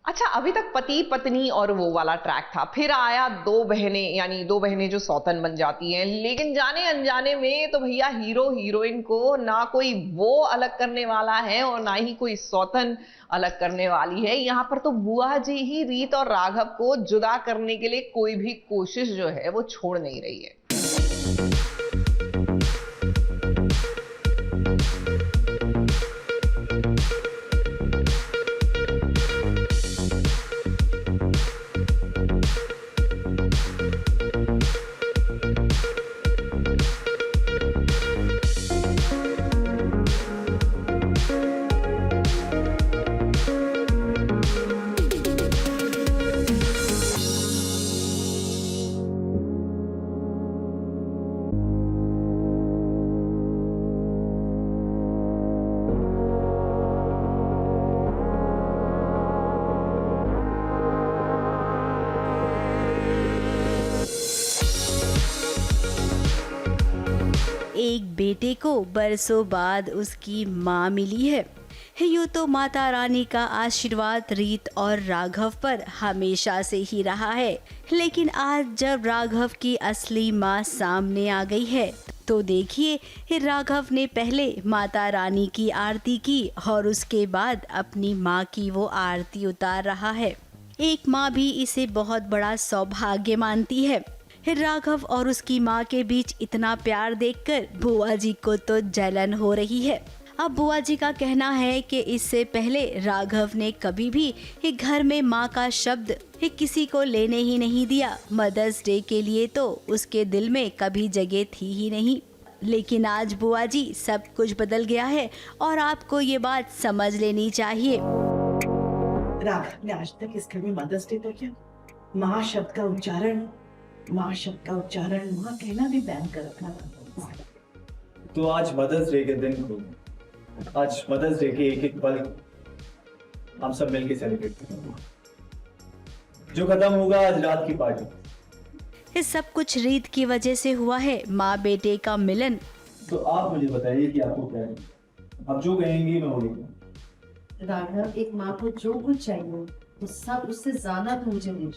अच्छा, अभी तक पति पत्नी और वो वाला ट्रैक था, फिर आया दो बहनें, यानी दो बहनें जो सौतन बन जाती हैं। लेकिन जाने अनजाने में तो भैया हीरो हीरोइन को ना कोई वो अलग करने वाला है और ना ही कोई सौतन अलग करने वाली है। यहाँ पर तो बुआ जी ही रीत और राघव को जुदा करने के लिए कोई भी कोशिश जो है वो छोड़ नहीं रही है। एक बेटे को बरसों बाद उसकी माँ मिली है। यूँ तो माता रानी का आशीर्वाद रीत और राघव पर हमेशा से ही रहा है, लेकिन आज जब राघव की असली माँ सामने आ गई है तो देखिए, राघव ने पहले माता रानी की आरती की और उसके बाद अपनी माँ की वो आरती उतार रहा है। एक माँ भी इसे बहुत बड़ा सौभाग्य मानती है। राघव और उसकी माँ के बीच इतना प्यार देखकर बुआ जी को तो जलन हो रही है। अब बुआ जी का कहना है कि इससे पहले राघव ने कभी भी घर में माँ का शब्द किसी को लेने ही नहीं दिया। मदर्स डे के लिए तो उसके दिल में कभी जगह थी ही नहीं। लेकिन आज बुआ जी सब कुछ बदल गया है और आपको ये बात समझ लेनी चाहिए। राघव ने आज तक इस घर में मदर्स डे तो क्या माँ शब्द का उच्चारण माँ कहना भी बैन कर रखा था। तो आज मदर्स डे के दिन को, आज मदर्स डे के एक एक पल हम सब मिलके सेलिब्रेट करेंगे। जो खत्म होगा आज रात की पार्टी। ये सब कुछ रीत की वजह से हुआ है, माँ बेटे का मिलन। तो आप मुझे बताइए कि आपको क्या है। आप जो कहेंगी मैं बोलूँगा। राघव, एक माँ को जो कुछ चाहिए वो सब उससे ज्यादा तो मुझे नहीं।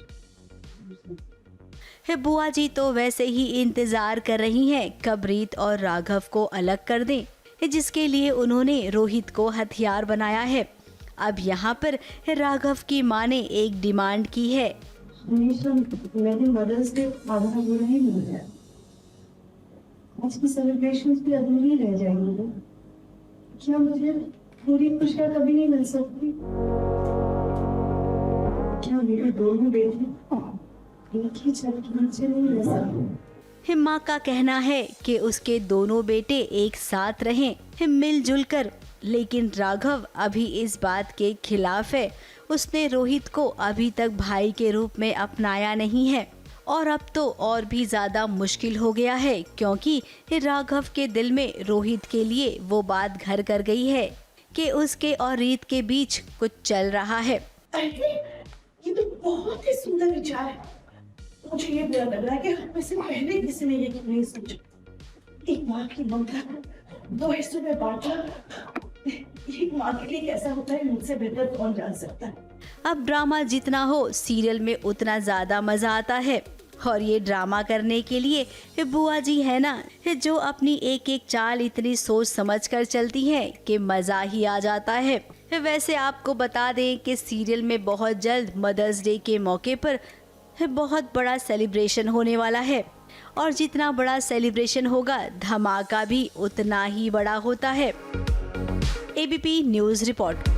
बुआ जी तो वैसे ही इंतजार कर रही हैं कब रीत और राघव को अलग कर दें, जिसके लिए उन्होंने रोहित को हथियार बनाया है। अब यहाँ पर राघव की माँ ने एक डिमांड की है। मैंने मदर्स डे आधा पूरा ही मिल गया, आज की सेलिब्रेशंस भी अधूरी रह जाएंगी। क्या मुझे पूरी खुशियाँ कभी नहीं मिल सकती? क्या मेरे दोनों बेटे एक ही छत के नीचे नहीं रह सकते? माँ का कहना है कि उसके दोनों बेटे एक साथ रहें मिलजुल कर, लेकिन राघव अभी इस बात के खिलाफ है। उसने रोहित को अभी तक भाई के रूप में अपनाया नहीं है और अब तो और भी ज्यादा मुश्किल हो गया है, क्योंकि राघव के दिल में रोहित के लिए वो बात घर कर गई है कि उसके और रीत के बीच कुछ चल रहा है। अरे ये तो बहुत ही सुंदर विचार है। मुझे ये बुरा लग रहा है कि हम में से पहले किसी ने ये क्यों नहीं सोचा। एक माँ की ममता को दो हिस्सों में बांटना एक माँ के लिए कैसा होता है मुझसे बेहतर कौन जान सकता है। अब ड्रामा जितना हो सीरियल में उतना ज्यादा मजा आता है, और ये ड्रामा करने के लिए बुआ जी है ना, जो अपनी एक एक चाल इतनी सोच समझ कर चलती है कि मजा ही आ जाता है। वैसे आपको बता दें कि सीरियल में बहुत जल्द मदर्स डे के मौके पर बहुत बड़ा सेलिब्रेशन होने वाला है, और जितना बड़ा सेलिब्रेशन होगा धमाका भी उतना ही बड़ा होता है। ABP news report.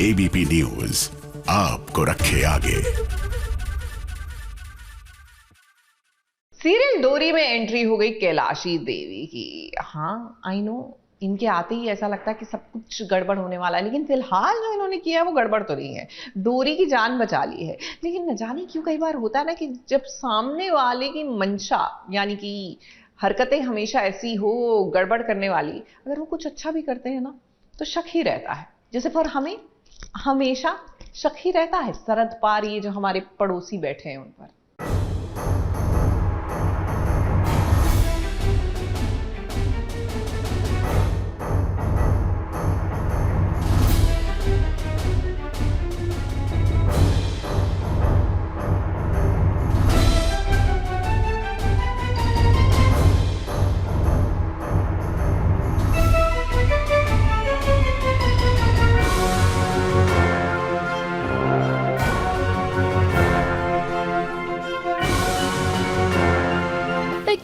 ABP news आपको रखे आगे। सीरियल डोरी में एंट्री हो गई कैलाशी देवी की। हाँ, आई नो, इनके आते ही ऐसा लगता है कि सब कुछ गड़बड़ होने वाला है, लेकिन फिलहाल जो इन्होंने किया है वो गड़बड़ तो नहीं है। डोरी की जान बचा ली है। लेकिन न जाने क्यों कई बार होता है ना कि जब सामने वाले की मंशा, यानी कि हरकतें हमेशा ऐसी हो गड़बड़ करने वाली, अगर वो कुछ अच्छा भी करते हैं ना तो शक ही रहता है। जैसे पर हमें हमेशा शक ही रहता है सरहद पार ये जो हमारे पड़ोसी बैठे हैं उन पर।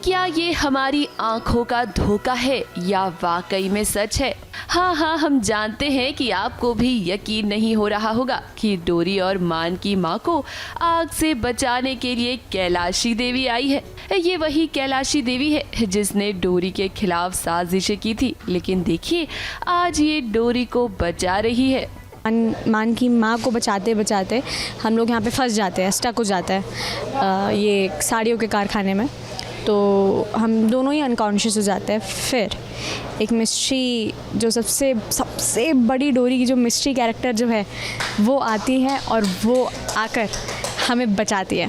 क्या ये हमारी आंखों का धोखा है या वाकई में सच है? हाँ, हम जानते हैं कि आपको भी यकीन नहीं हो रहा होगा कि डोरी और मान की माँ को आग से बचाने के लिए कैलाशी देवी आई है। ये वही कैलाशी देवी है जिसने डोरी के खिलाफ साजिशें की थी, लेकिन देखिए आज ये डोरी को बचा रही है। मान की माँ को बचाते बचाते हम लोग यहाँ पे फंस जाते हैं, स्टक हो जाता है ये साड़ियों के कारखाने में, तो हम दोनों ही अनकॉन्शियस हो जाते हैं। फिर एक मिस्ट्री जो सबसे बड़ी डोरी की जो मिस्ट्री कैरेक्टर जो है वो आती है और वो आकर हमें बचाती है।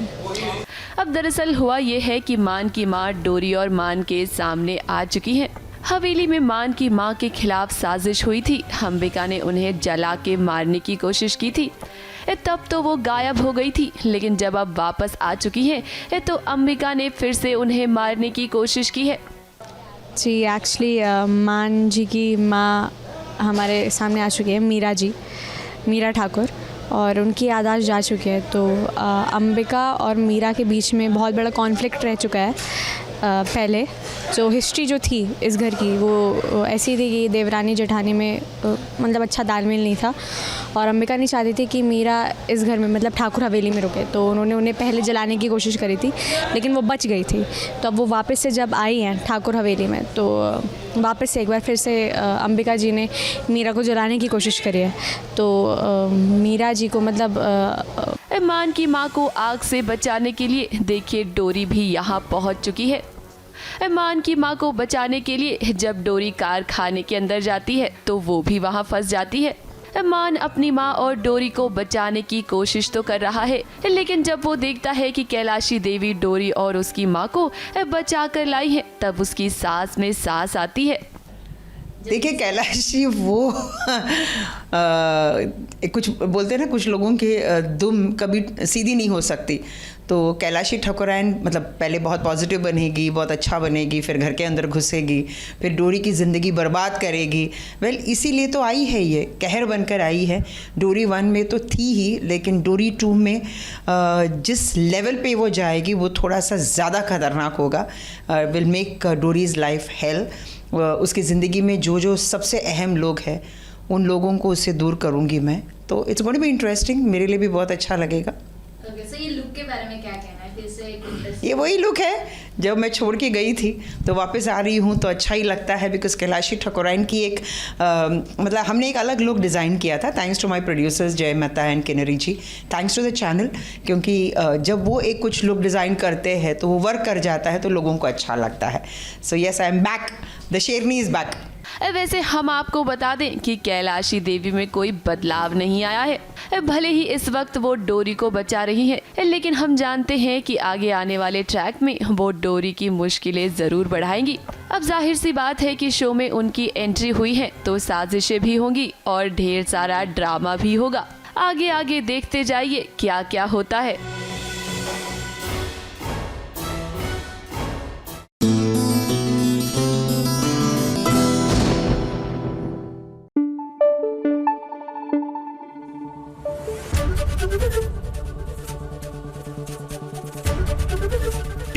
अब दरअसल हुआ ये है कि मान की माँ डोरी और मान के सामने आ चुकी है। हवेली में मान की माँ के खिलाफ साजिश हुई थी। अंबिका ने उन्हें जला के मारने की कोशिश की थी, तब तो वो गायब हो गई थी, लेकिन जब अब वापस आ चुकी है तो अंबिका ने फिर से उन्हें मारने की कोशिश की है। जी एक्चुअली मान जी की माँ हमारे सामने आ चुकी है, मीरा ठाकुर, और उनकी याददाश्त जा चुकी है। तो अंबिका और मीरा के बीच में बहुत बड़ा कॉन्फ्लिक्ट रह चुका है। पहले जो हिस्ट्री जो थी इस घर की वो ऐसी थी कि देवरानी जेठानी में मतलब अच्छा तालमेल नहीं था, और अंबिका नहीं चाहती थी कि मीरा इस घर में मतलब ठाकुर हवेली में रुके, तो उन्होंने उन्हें पहले जलाने की कोशिश करी थी, लेकिन वो बच गई थी। तो अब वो वापस से जब आई हैं ठाकुर हवेली में, तो वापस से एक बार फिर से अंबिका जी ने मीरा को जलाने की कोशिश करी है। तो मीरा जी को मतलब मान की माँ को आग से बचाने के लिए देखिए डोरी भी यहाँ पहुँच चुकी है। मान की माँ को बचाने के लिए जब डोरी कारखाने के अंदर जाती है तो वो भी वहाँ फंस जाती है। मान अपनी माँ और डोरी को बचाने की कोशिश तो कर रहा है, लेकिन जब वो देखता है कि कैलाशी देवी डोरी और उसकी माँ को बचा कर लाई है, तब उसकी सांस में सांस आती है। देखिए कैलाशी वो कुछ बोलते हैं ना, कुछ लोगों की दुम कभी सीधी नहीं हो सकती। तो कैलाशी ठाकुरायन मतलब पहले बहुत पॉजिटिव बनेगी, बहुत अच्छा बनेगी, फिर घर के अंदर घुसेगी, फिर डोरी की ज़िंदगी बर्बाद करेगी। वेल इसीलिए तो आई है, ये कहर बनकर आई है। डोरी 1 में तो थी ही, लेकिन डोरी 2 में जिस लेवल पे वो जाएगी वो थोड़ा सा ज़्यादा खतरनाक होगा। Will make Dory's life hell. उसकी ज़िंदगी में जो सबसे अहम लोग हैं उन लोगों को उससे दूर करूँगी मैं। तो it's going to be interesting, मेरे लिए भी बहुत अच्छा लगेगा। सो ये लुक के बारे में क्या कहना है? फिर से ये वही लुक है जब मैं छोड़ के गई थी, तो वापस आ रही हूँ तो अच्छा ही लगता है। बिकॉज कैलाशी ठाकुरायन की एक मतलब हमने एक अलग लुक डिज़ाइन किया था, thanks to my producers Jai Mehta and Kinnari ji, thanks to the channel, क्योंकि जब वो एक कुछ लुक डिज़ाइन करते हैं तो वो वर्क कर जाता है तो लोगों को अच्छा लगता है। So yes, I am back, the शेरनी इज़ बैक। वैसे हम आपको बता दें कि कैलाशी देवी में कोई बदलाव नहीं आया है। भले ही इस वक्त वो डोरी को बचा रही हैं, लेकिन हम जानते हैं कि आगे आने वाले ट्रैक में वो डोरी की मुश्किलें ज़रूर बढ़ाएंगी। अब जाहिर सी बात है कि शो में उनकी एंट्री हुई है तो साजिशें भी होंगी और ढेर सारा ड्रामा भी होगा। आगे आगे देखते जाइए क्या क्या होता है।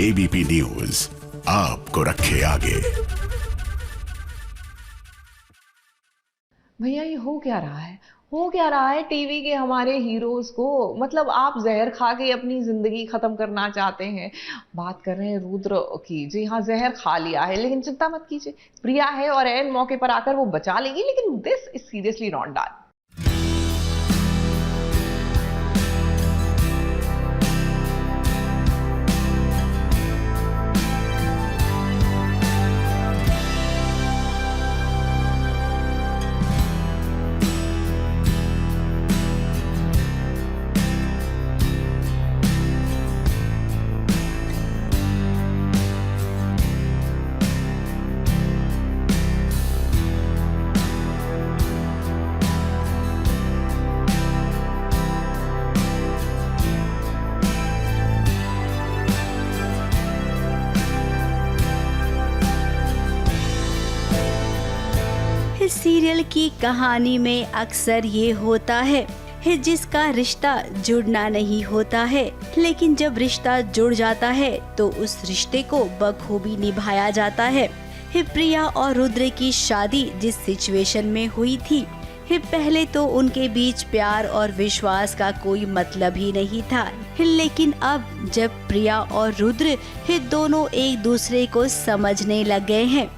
एबीपी न्यूज आपको रखे आगे। भैया ये हो क्या रहा है? हो क्या रहा है टीवी के हमारे हीरोज को? मतलब आप जहर खा के अपनी जिंदगी खत्म करना चाहते हैं। बात कर रहे हैं रुद्र की। जी हाँ, जहर खा लिया है, लेकिन चिंता मत कीजिए, प्रिया है और ऐन मौके पर आकर वो बचा लेगी। लेकिन this is seriously not done. Serial की कहानी में अक्सर ये होता है जिसका रिश्ता जुड़ना नहीं होता है, लेकिन जब रिश्ता जुड़ जाता है तो उस रिश्ते को बखूबी निभाया जाता है। प्रिया और रुद्र की शादी जिस सिचुएशन में हुई थी, पहले तो उनके बीच प्यार और विश्वास का कोई मतलब ही नहीं था, लेकिन अब जब प्रिया और रुद्र दोनों एक दूसरे को समझने लग गए हैं,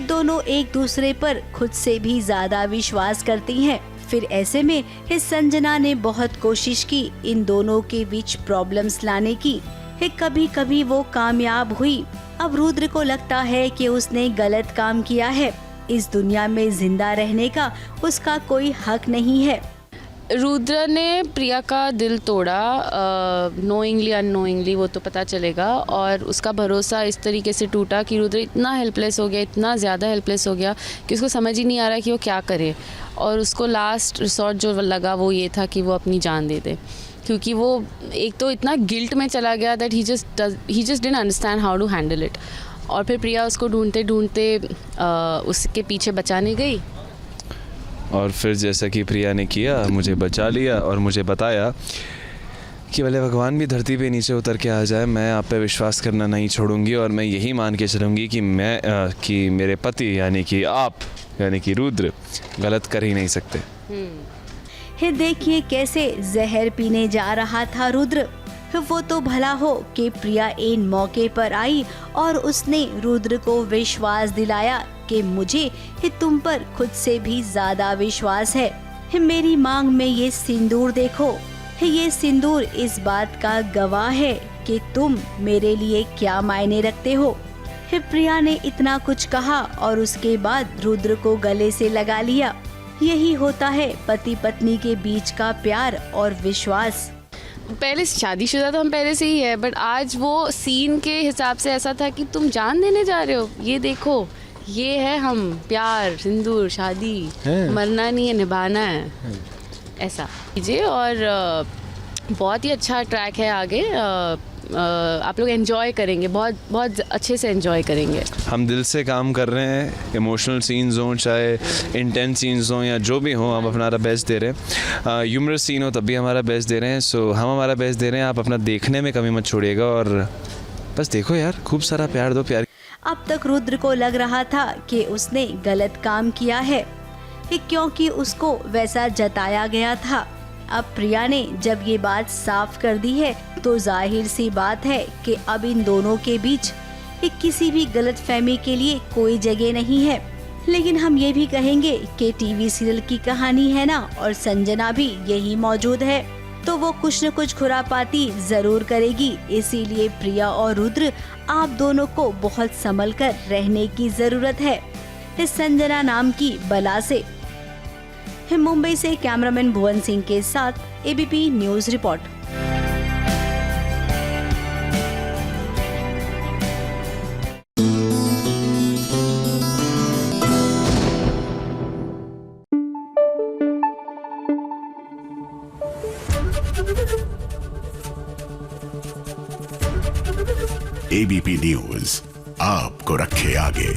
दोनों एक दूसरे पर खुद से भी ज्यादा विश्वास करती हैं। फिर ऐसे में संजना ने बहुत कोशिश की इन दोनों के बीच प्रॉब्लम्स लाने की। कभी कभी वो कामयाब हुई। अब रुद्र को लगता है कि उसने गलत काम किया है। इस दुनिया में जिंदा रहने का उसका कोई हक नहीं है। रुद्र ने प्रिया का दिल तोड़ा, नोइंगली अननोइंगली वो तो पता चलेगा, और उसका भरोसा इस तरीके से टूटा कि रुद्र इतना हेल्पलेस हो गया, इतना ज़्यादा हेल्पलेस हो गया कि उसको समझ ही नहीं आ रहा कि वो क्या करे। और उसको लास्ट रिसोर्ट जो लगा वो ये था कि वो अपनी जान दे दे, क्योंकि वो एक तो इतना गिल्ट में चला गया that he just didn't understand how to handle it. और फिर प्रिया उसको ढूंढते ढूंढते उसके पीछे बचाने गई, और फिर जैसा कि प्रिया ने किया, मुझे बचा लिया और मुझे बताया कि भले भगवान भी धरती पे नीचे उतर के आ जाए, मैं आप पे विश्वास करना नहीं छोड़ूंगी और मैं यही मान के चलूँगी कि मेरे पति यानी कि आप यानी कि रुद्र गलत कर ही नहीं सकते। देखिए कैसे जहर पीने जा रहा था रुद्र। वो तो भला हो कि प्रिया इन मौके पर आई और उसने रुद्र को विश्वास दिलाया कि मुझे तुम पर खुद से भी ज्यादा विश्वास है। मेरी मांग में ये सिंदूर देखो, ये सिंदूर इस बात का गवाह है कि तुम मेरे लिए क्या मायने रखते हो। प्रिया ने इतना कुछ कहा और उसके बाद रुद्र को गले से लगा लिया। यही होता है पति पत्नी के बीच का प्यार और विश्वास। पहले शादीशुदा तो हम पहले से ही है, बट आज वो सीन के हिसाब से ऐसा था कि तुम जान देने जा रहे हो, ये देखो, ये है हम, प्यार, सिंदूर, शादी, मरना नहीं है, निभाना है, ऐसा कीजिए। और बहुत ही अच्छा ट्रैक है आगे, आप लोग एंजॉय करेंगे, बहुत बहुत अच्छे से एंजॉय करेंगे। हम दिल से काम कर रहे हैं, इमोशनल सीन्स हों चाहे इंटेंस सीन्स हों या जो भी हों, हम अपना बेस्ट दे रहे हैं। ह्यूमरस सीन हो तब भी हमारा बेस्ट दे रहे हैं। सो हम हमारा बेस्ट दे रहे हैं, आप अपना देखने में कमी मत छोड़िएगा और बस देखो यार, खूब सारा प्यार दो। प्यार अब तक रुद्र को लग रहा था कि उसने गलत काम किया है, क्योंकि उसको वैसा जताया गया था। अब प्रिया ने जब ये बात साफ कर दी है तो जाहिर सी बात है कि अब इन दोनों के बीच किसी भी गलतफहमी के लिए कोई जगह नहीं है। लेकिन हम ये भी कहेंगे कि टीवी सीरियल की कहानी है ना, और संजना भी यही मौजूद है, तो वो कुछ न कुछ खुरापाती जरूर करेगी। इसीलिए प्रिया और रुद्र, आप दोनों को बहुत संभल कर रहने की जरूरत है इस संजना नाम की बला से। मुंबई से कैमरामैन भुवन सिंह के साथ ABP news report. ABP news आपको रखे आगे।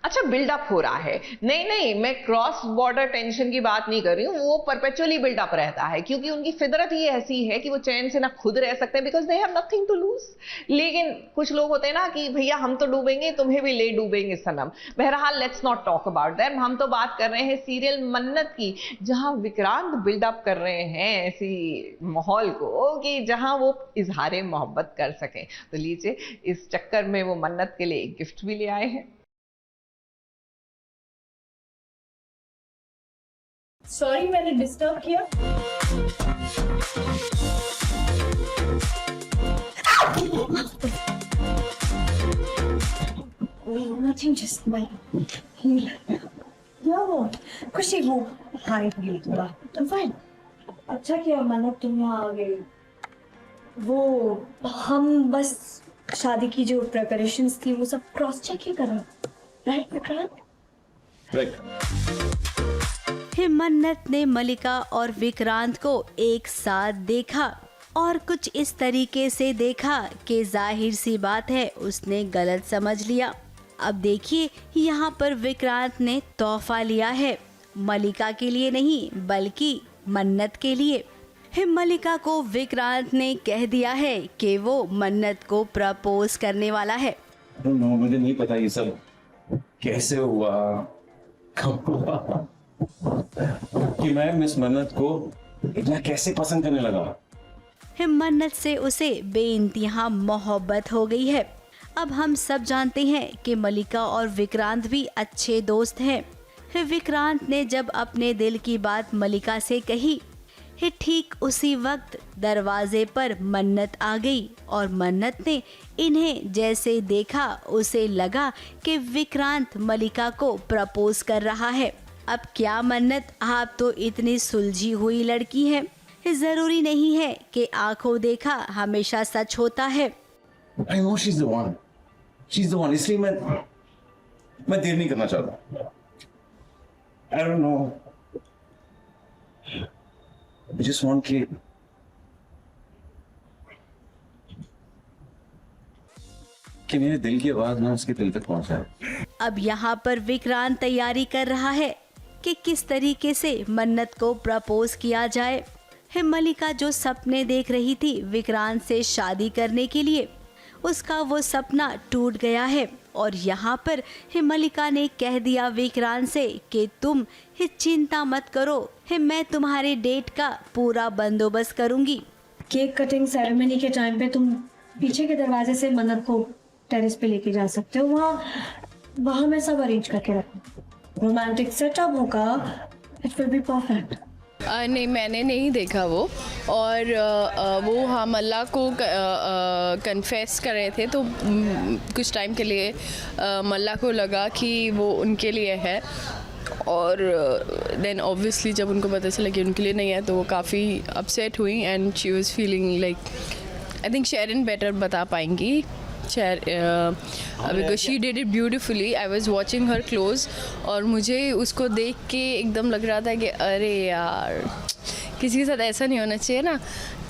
अच्छा, बिल्डअप हो रहा है। नहीं, मैं क्रॉस बॉर्डर टेंशन की बात नहीं कर रही हूँ, वो परपेचुअली बिल्डअप रहता है क्योंकि उनकी फितरत ही ऐसी है कि वो चैन से ना खुद रह सकते हैं, because they have nothing to lose. लेकिन कुछ लोग होते हैं ना कि भैया हम तो डूबेंगे, तुम्हें भी ले डूबेंगे सनम। बहरहाल let's not talk about that. हम तो बात कर रहे हैं सीरियल मन्नत की, जहां विक्रांत बिल्डअप कर रहे हैं ऐसी माहौल को कि जहां वो इजहार मोहब्बत कर सकें। तो लीजिए, इस चक्कर में वो मन्नत के लिए एक गिफ्ट भी ले आए हैं। सॉरी मैंने डिस्टर्ब किया। Nothing, just my heel. Yo, खुशी वो हाय heel थोड़ा। I'm fine. अच्छा किया मतलब तुम यहाँ आ गए। वो हम बस शादी की जो प्रिपरेशंस थी वो सब क्रॉस चेक ही कर रहे हैं, राइट विक्रांत? राइट। मन्नत ने मलिका और विक्रांत को एक साथ देखा और कुछ इस तरीके से देखा कि जाहिर सी बात है उसने गलत समझ लिया। अब देखिए यहाँ पर विक्रांत ने तोहफा लिया है, मलिका के लिए नहीं बल्कि मन्नत के लिए। मलिका को विक्रांत ने कह दिया है कि वो मन्नत को प्रपोज करने वाला है। मुझे नहीं पता ये सब कैसे हुआ, कब हुआ, कि मैं मिस मन्नत को इतना कैसे पसंद करने लगा। मन्नत से उसे बेइंतहा मोहब्बत हो गई है। अब हम सब जानते हैं कि मलिका और विक्रांत भी अच्छे दोस्त हैं। विक्रांत ने जब अपने दिल की बात मलिका से कही, ठीक उसी वक्त दरवाजे पर मन्नत आ गई और मन्नत ने इन्हें जैसे देखा उसे लगा कि विक्रांत मलिका को प्रपोज कर रहा है। अब क्या मन्नत, आप तो इतनी सुलझी हुई लड़की हैं, जरूरी नहीं है कि आंखों देखा हमेशा सच होता है। I know she's the one. She's the one. इसलिए मैं देर नहीं करना चाहता। I don't know. I just want कि मेरे दिल की आवाज ना उसके दिल तक पहुंचाए। अब यहाँ पर विक्रांत तैयारी कर रहा है कि किस तरीके से मन्नत को प्रपोज किया जाए। मलिका जो सपने देख रही थी विक्रांत से शादी करने के लिए, उसका वो सपना टूट गया है और यहाँ पर मलिका ने कह दिया विक्रांत से कि तुम चिंता मत करो, मैं तुम्हारे डेट का पूरा बंदोबस्त करूंगी। केक कटिंग सेरेमनी के टाइम पे तुम पीछे के दरवाजे से मन्नत को टेरेस पे लेके जा सकते हो, वहाँ मैं सब अरेंज करके रखूँ। रोमांटिक सेटअप होगा, इट विल बी परफेक्ट। नहीं, मैंने नहीं देखा वो, और वो हम अल्लाह को कन्फेस कर रहे थे, तो कुछ टाइम के लिए मल्ला को लगा कि वो उनके लिए है, और देन ऑब्वियसली जब उनको पता चला कि उनके लिए नहीं है तो वो काफ़ी अपसेट हुई and she was feeling like, I think Sharon better बता पाएंगी, because she did it beautifully. I was watching her close और मुझे उसको देख के एकदम लग रहा था कि अरे यार, किसी के साथ ऐसा नहीं होना चाहिए ना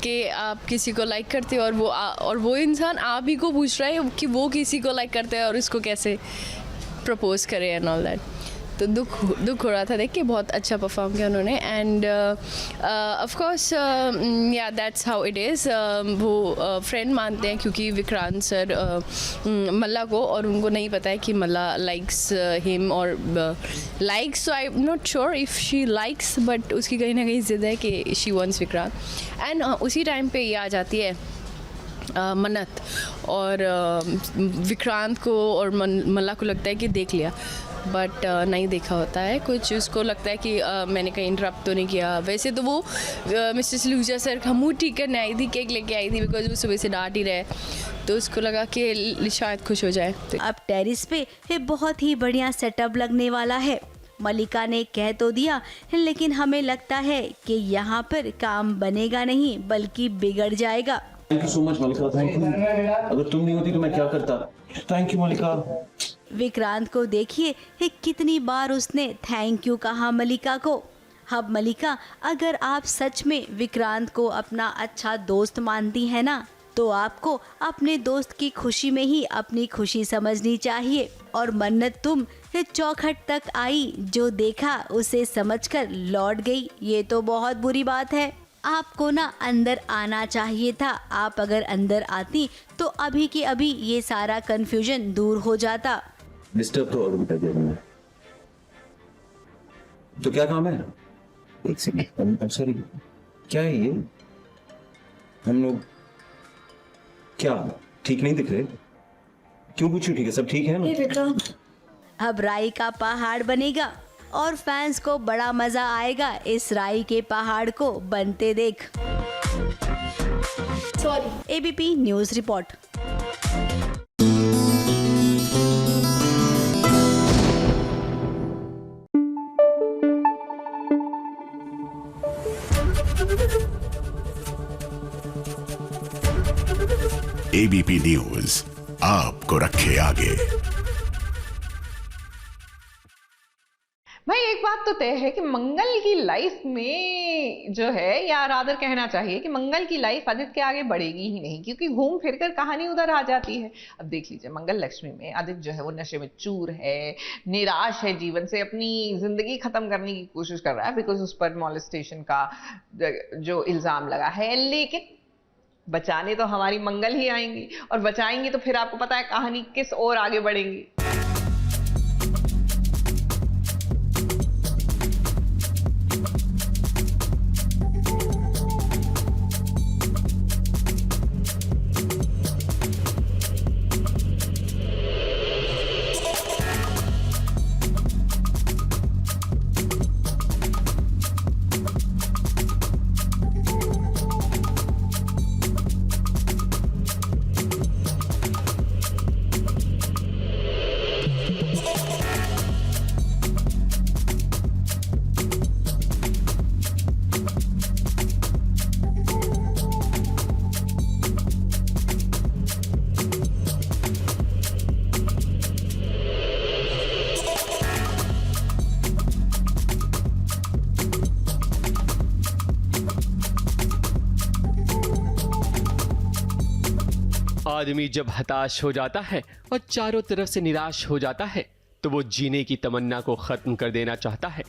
कि आप किसी को लाइक करते हो और वो इंसान आप ही को पूछ रहा है कि वो किसी को लाइक करते हैं और उसको कैसे प्रपोज करे एंड ऑल दैट। तो दुख हो रहा था देख के। बहुत अच्छा परफॉर्म किया उन्होंने एंड ऑफ कोर्स या दैट्स हाउ इट इज़। वो फ्रेंड मानते हैं क्योंकि विक्रांत सर मल्ला को, और उनको नहीं पता है कि मल्ला लाइक्स हिम और likes, so I am not sure if she likes, but उसकी कहीं ना कहीं ज़िद है कि शी वांट्स विक्रांत। एंड उसी टाइम पे ये आ जाती है मन्नत, और विक्रांत को और मल्ला को लगता है कि देख लिया, बट नहीं देखा होता है कुछ। उसको लगता है कि मैंने कहीं इंटरप्ट तो नहीं किया। वैसे तो वो मिस्टर सलूजा सर का मुँह ठीक करने आई थी, केक लेके आई थी, बिकॉज वो सुबह से डांट ही रहे, तो उसको लगा कि शायद खुश हो जाए। अब टेरिस पे बहुत ही बढ़िया सेटअप लगने वाला है। मलिका ने कह तो दिया, लेकिन हमें लगता है कि यहाँ पर काम बनेगा नहीं बल्कि बिगड़ जाएगा। Thank you so much Malika, thank you. अगर तुम नहीं होती तो मैं क्या करता। थैंक यू मलिका। विक्रांत को देखिए कितनी बार उसने थैंक यू कहा मलिका को। अब मलिका, अगर आप सच में विक्रांत को अपना अच्छा दोस्त मानती है ना, तो आपको अपने दोस्त की खुशी में ही अपनी खुशी समझनी चाहिए। और मन्नत, तुम चौखट तक आई, जो देखा उसे समझकर लौट गई, ये तो बहुत बुरी बात है। आपको ना अंदर आना चाहिए था। आप अगर अंदर आती तो अभी के अभी ये सारा कंफ्यूजन दूर हो जाता। डिस्टर्ब तो और भी कर दिया मैंने। तो क्या काम है? एक सेकंड, सॉरी, क्या है ये? हम लोग क्या ठीक नहीं दिख रहे? क्यों पूछूं? ठीक है, सब ठीक है ना? अब राई का पहाड़ बनेगा और फैंस को बड़ा मजा आएगा इस राई के पहाड़ को बनते देख। Sorry, ABP news report. ABP news आपको रखे आगे। भाई एक बात बात तो तय है कि मंगल की लाइफ में जो है, या रादर कहना चाहिए कि मंगल की लाइफ आदित्य के आगे बढ़ेगी ही नहीं, क्योंकि घूम फिर कर कहानी उधर आ जाती है। अब देख लीजिए, मंगल लक्ष्मी में आदित्य जो है वो नशे में चूर है, निराश है जीवन से, अपनी जिंदगी खत्म करने की कोशिश कर रहा है बिकॉज उस पर मॉलेस्टेशन का जो इल्जाम लगा है। लेकिन बचाने तो हमारी मंगल ही आएंगी, और बचाएंगी तो फिर आपको पता है कहानी किस ओर आगे बढ़ेंगी। आदमी जब हताश हो जाता है और चारों तरफ से निराश हो जाता है तो वो जीने की तमन्ना को खत्म कर देना चाहता है,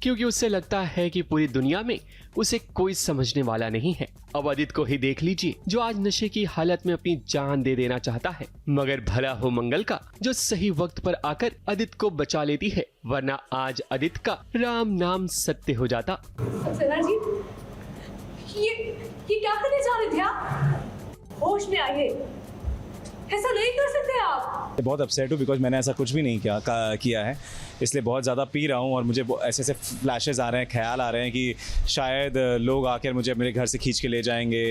क्योंकि उसे लगता है कि पूरी दुनिया में उसे कोई समझने वाला नहीं है। अब आदित्य को ही देख लीजिए, जो आज नशे की हालत में अपनी जान दे देना चाहता है, मगर भला हो मंगल का जो सही वक्त पर आकर आदित्य को बचा लेती है, वरना आज आदित्य का राम नाम सत्य हो जाता। सना जी, ये क्या करने जा रहे थे आप? होश में आइए, ऐसा नहीं कर सकते आप। बहुत अपसेट हूँ बिकॉज मैंने ऐसा कुछ भी नहीं किया है, इसलिए बहुत ज़्यादा पी रहा हूँ और मुझे ऐसे ऐसे फ्लैशेस आ रहे हैं, ख्याल आ रहे हैं कि शायद लोग आकर मुझे मेरे घर से खींच के ले जाएंगे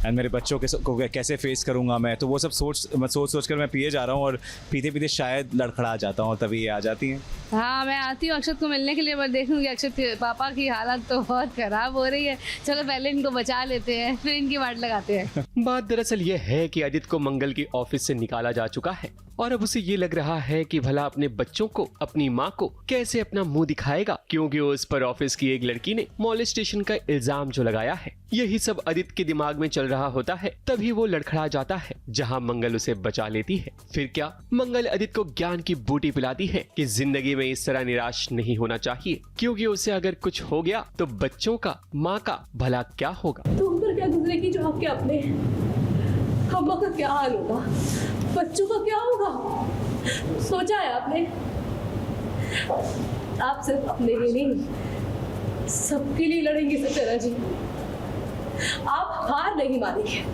एंड मेरे बच्चों को कैसे फेस करूँगा मैं। तो वो सब सोच कर मैं पिए जा रहा हूँ और पीते पीते शायद लड़खड़ा जाता हूँ और तभी ये आ जाती हैं। हाँ, मैं आती हूँ अक्षत को मिलने के लिए, मैं देखूँगी अक्षत पापा की हालत तो बहुत ख़राब हो रही है, चलो पहले इनको बचा लेते हैं फिर इनकी वाट लगाते हैं। बात दरअसल ये है कि आदित्य को मंगल की ऑफिस से निकाला जा चुका है और अब उसे ये लग रहा है कि भला अपने बच्चों को, अपनी माँ को कैसे अपना मुंह दिखाएगा, क्योंकि उस पर ऑफिस की एक लड़की ने मॉलेस्टेशन का इल्जाम जो लगाया है। यही सब आदित्य के दिमाग में चल रहा होता है, तभी वो लड़खड़ा जाता है, जहाँ मंगल उसे बचा लेती है। फिर क्या मंगल आदित्य को ज्ञान की बूटी पिलाती है कि जिंदगी में इस तरह निराश नहीं होना चाहिए, क्योंकि उसे अगर कुछ हो गया तो बच्चों का, माँ का भला क्या होगा। तुम पर क्या गुजरेगी जो आपके अपने, अम्मा का क्या हाल होगा, बच्चों का क्या होगा, सोचा है आपने? आप सिर्फ अपने लिए नहीं, सबके लिए लड़ेंगे सत्यना जी। आप हार नहीं मानेंगे,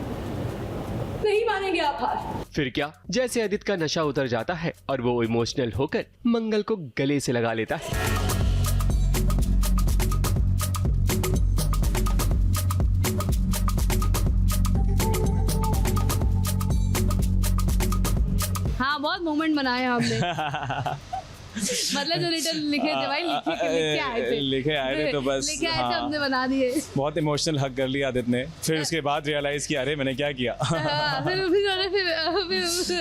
नहीं मानेंगे आप हार। फिर क्या, जैसे आदित्य का नशा उतर जाता है और वो इमोशनल होकर मंगल को गले से लगा लेता है। हाँ, बहुत मोमेंट बनाए हमने। मतलब जो रिटर्न लिखे थे भाई, लिखे आए थे तो बस लिखे आए थे, हमने बना दिए। बहुत इमोशनल हक कर लिया आदित्य ने, फिर उसके बाद रियलाइज किया अरे मैंने क्या किया।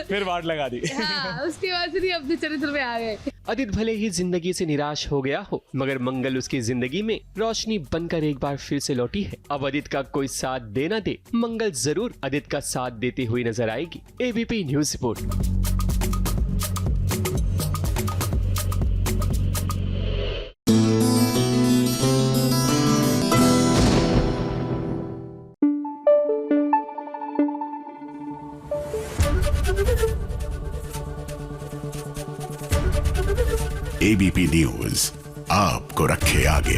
फिर वाट लगा दी। उसके बाद फिर अपने चरित्र में आ गए। आदित्य भले ही जिंदगी से निराश हो गया हो, मगर मंगल उसकी जिंदगी में रोशनी बनकर एक बार फिर से लौटी है। अब आदित्य का कोई साथ दे ना दे, मंगल जरूर आदित्य का साथ देती हुई नजर आएगी। ABP news report. ABP news आपको रखे आगे।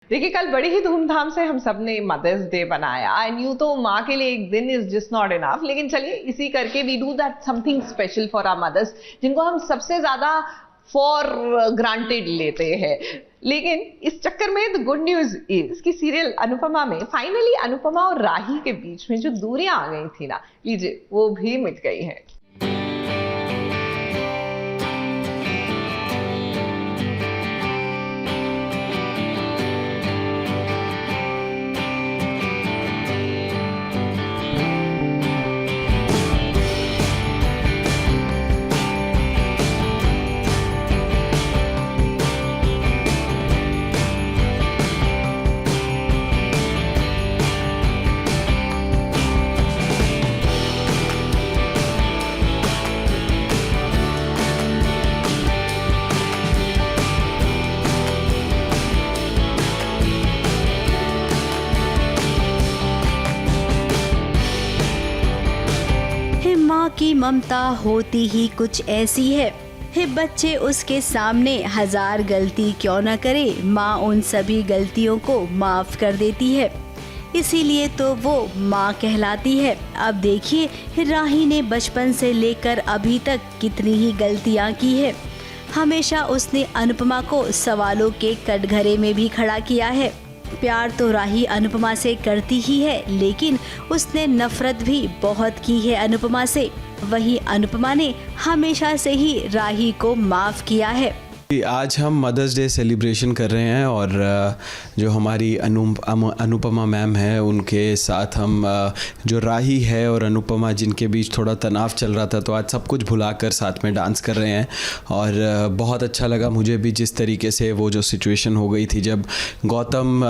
देखिए, कल बड़ी ही धूमधाम से हम सब ने मदर्स डे बनाया एंड यूं तो माँ के लिए एक दिन इज जस्ट नॉट इनफ, लेकिन चलिए इसी करके we do that something special for our mothers, जिनको हम सबसे ज्यादा फॉर ग्रांटेड लेते हैं। लेकिन इस चक्कर में द गुड न्यूज इज कि सीरियल अनुपमा में फाइनली अनुपमा और राही के बीच में जो दूरियां आ गई थी ना, लीजिए वो भी मिट गई हैं। उसकी ममता होती ही कुछ ऐसी है। बच्चे उसके सामने 1000 गलती क्यों न करे, माँ उन सभी गलतियों को माफ कर देती है। इसीलिए तो वो माँ कहलाती है। अब देखिए राही ने बचपन से लेकर अभी तक कितनी ही गलतियाँ की है। हमेशा उसने अनुपमा को सवालों के कटघरे में भी खड़ा किया है। प्यार तो राही अनुपमा से करती ही है, लेकिन उसने नफरत भी बहुत की है अनुपमा से। वही अनुपमा ने हमेशा से ही राही को माफ किया है। आज हम मदर्स डे सेलिब्रेशन कर रहे हैं और जो हमारी अनुपमा मैम है उनके साथ हम जो राही है और अनुपमा जिनके बीच थोड़ा तनाव चल रहा था, तो आज सब कुछ भुलाकर साथ में डांस कर रहे हैं। और बहुत अच्छा लगा मुझे भी जिस तरीके से वो जो सिचुएशन हो गई थी जब गौतम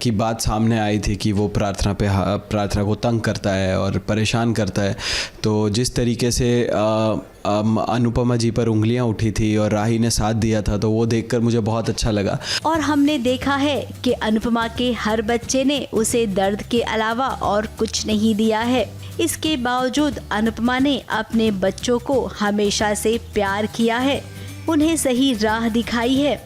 की बात सामने आई थी कि वो प्रार्थना को तंग करता है और परेशान करता है, तो जिस तरीके से अनुपमा जी पर उंगलियां उठी थी और राही ने साथ दिया था, तो वो देखकर मुझे बहुत अच्छा लगा। और हमने देखा है कि अनुपमा के हर बच्चे ने उसे दर्द के अलावा और कुछ नहीं दिया है। इसके बावजूद अनुपमा ने अपने बच्चों को हमेशा से प्यार किया है, उन्हें सही राह दिखाई है।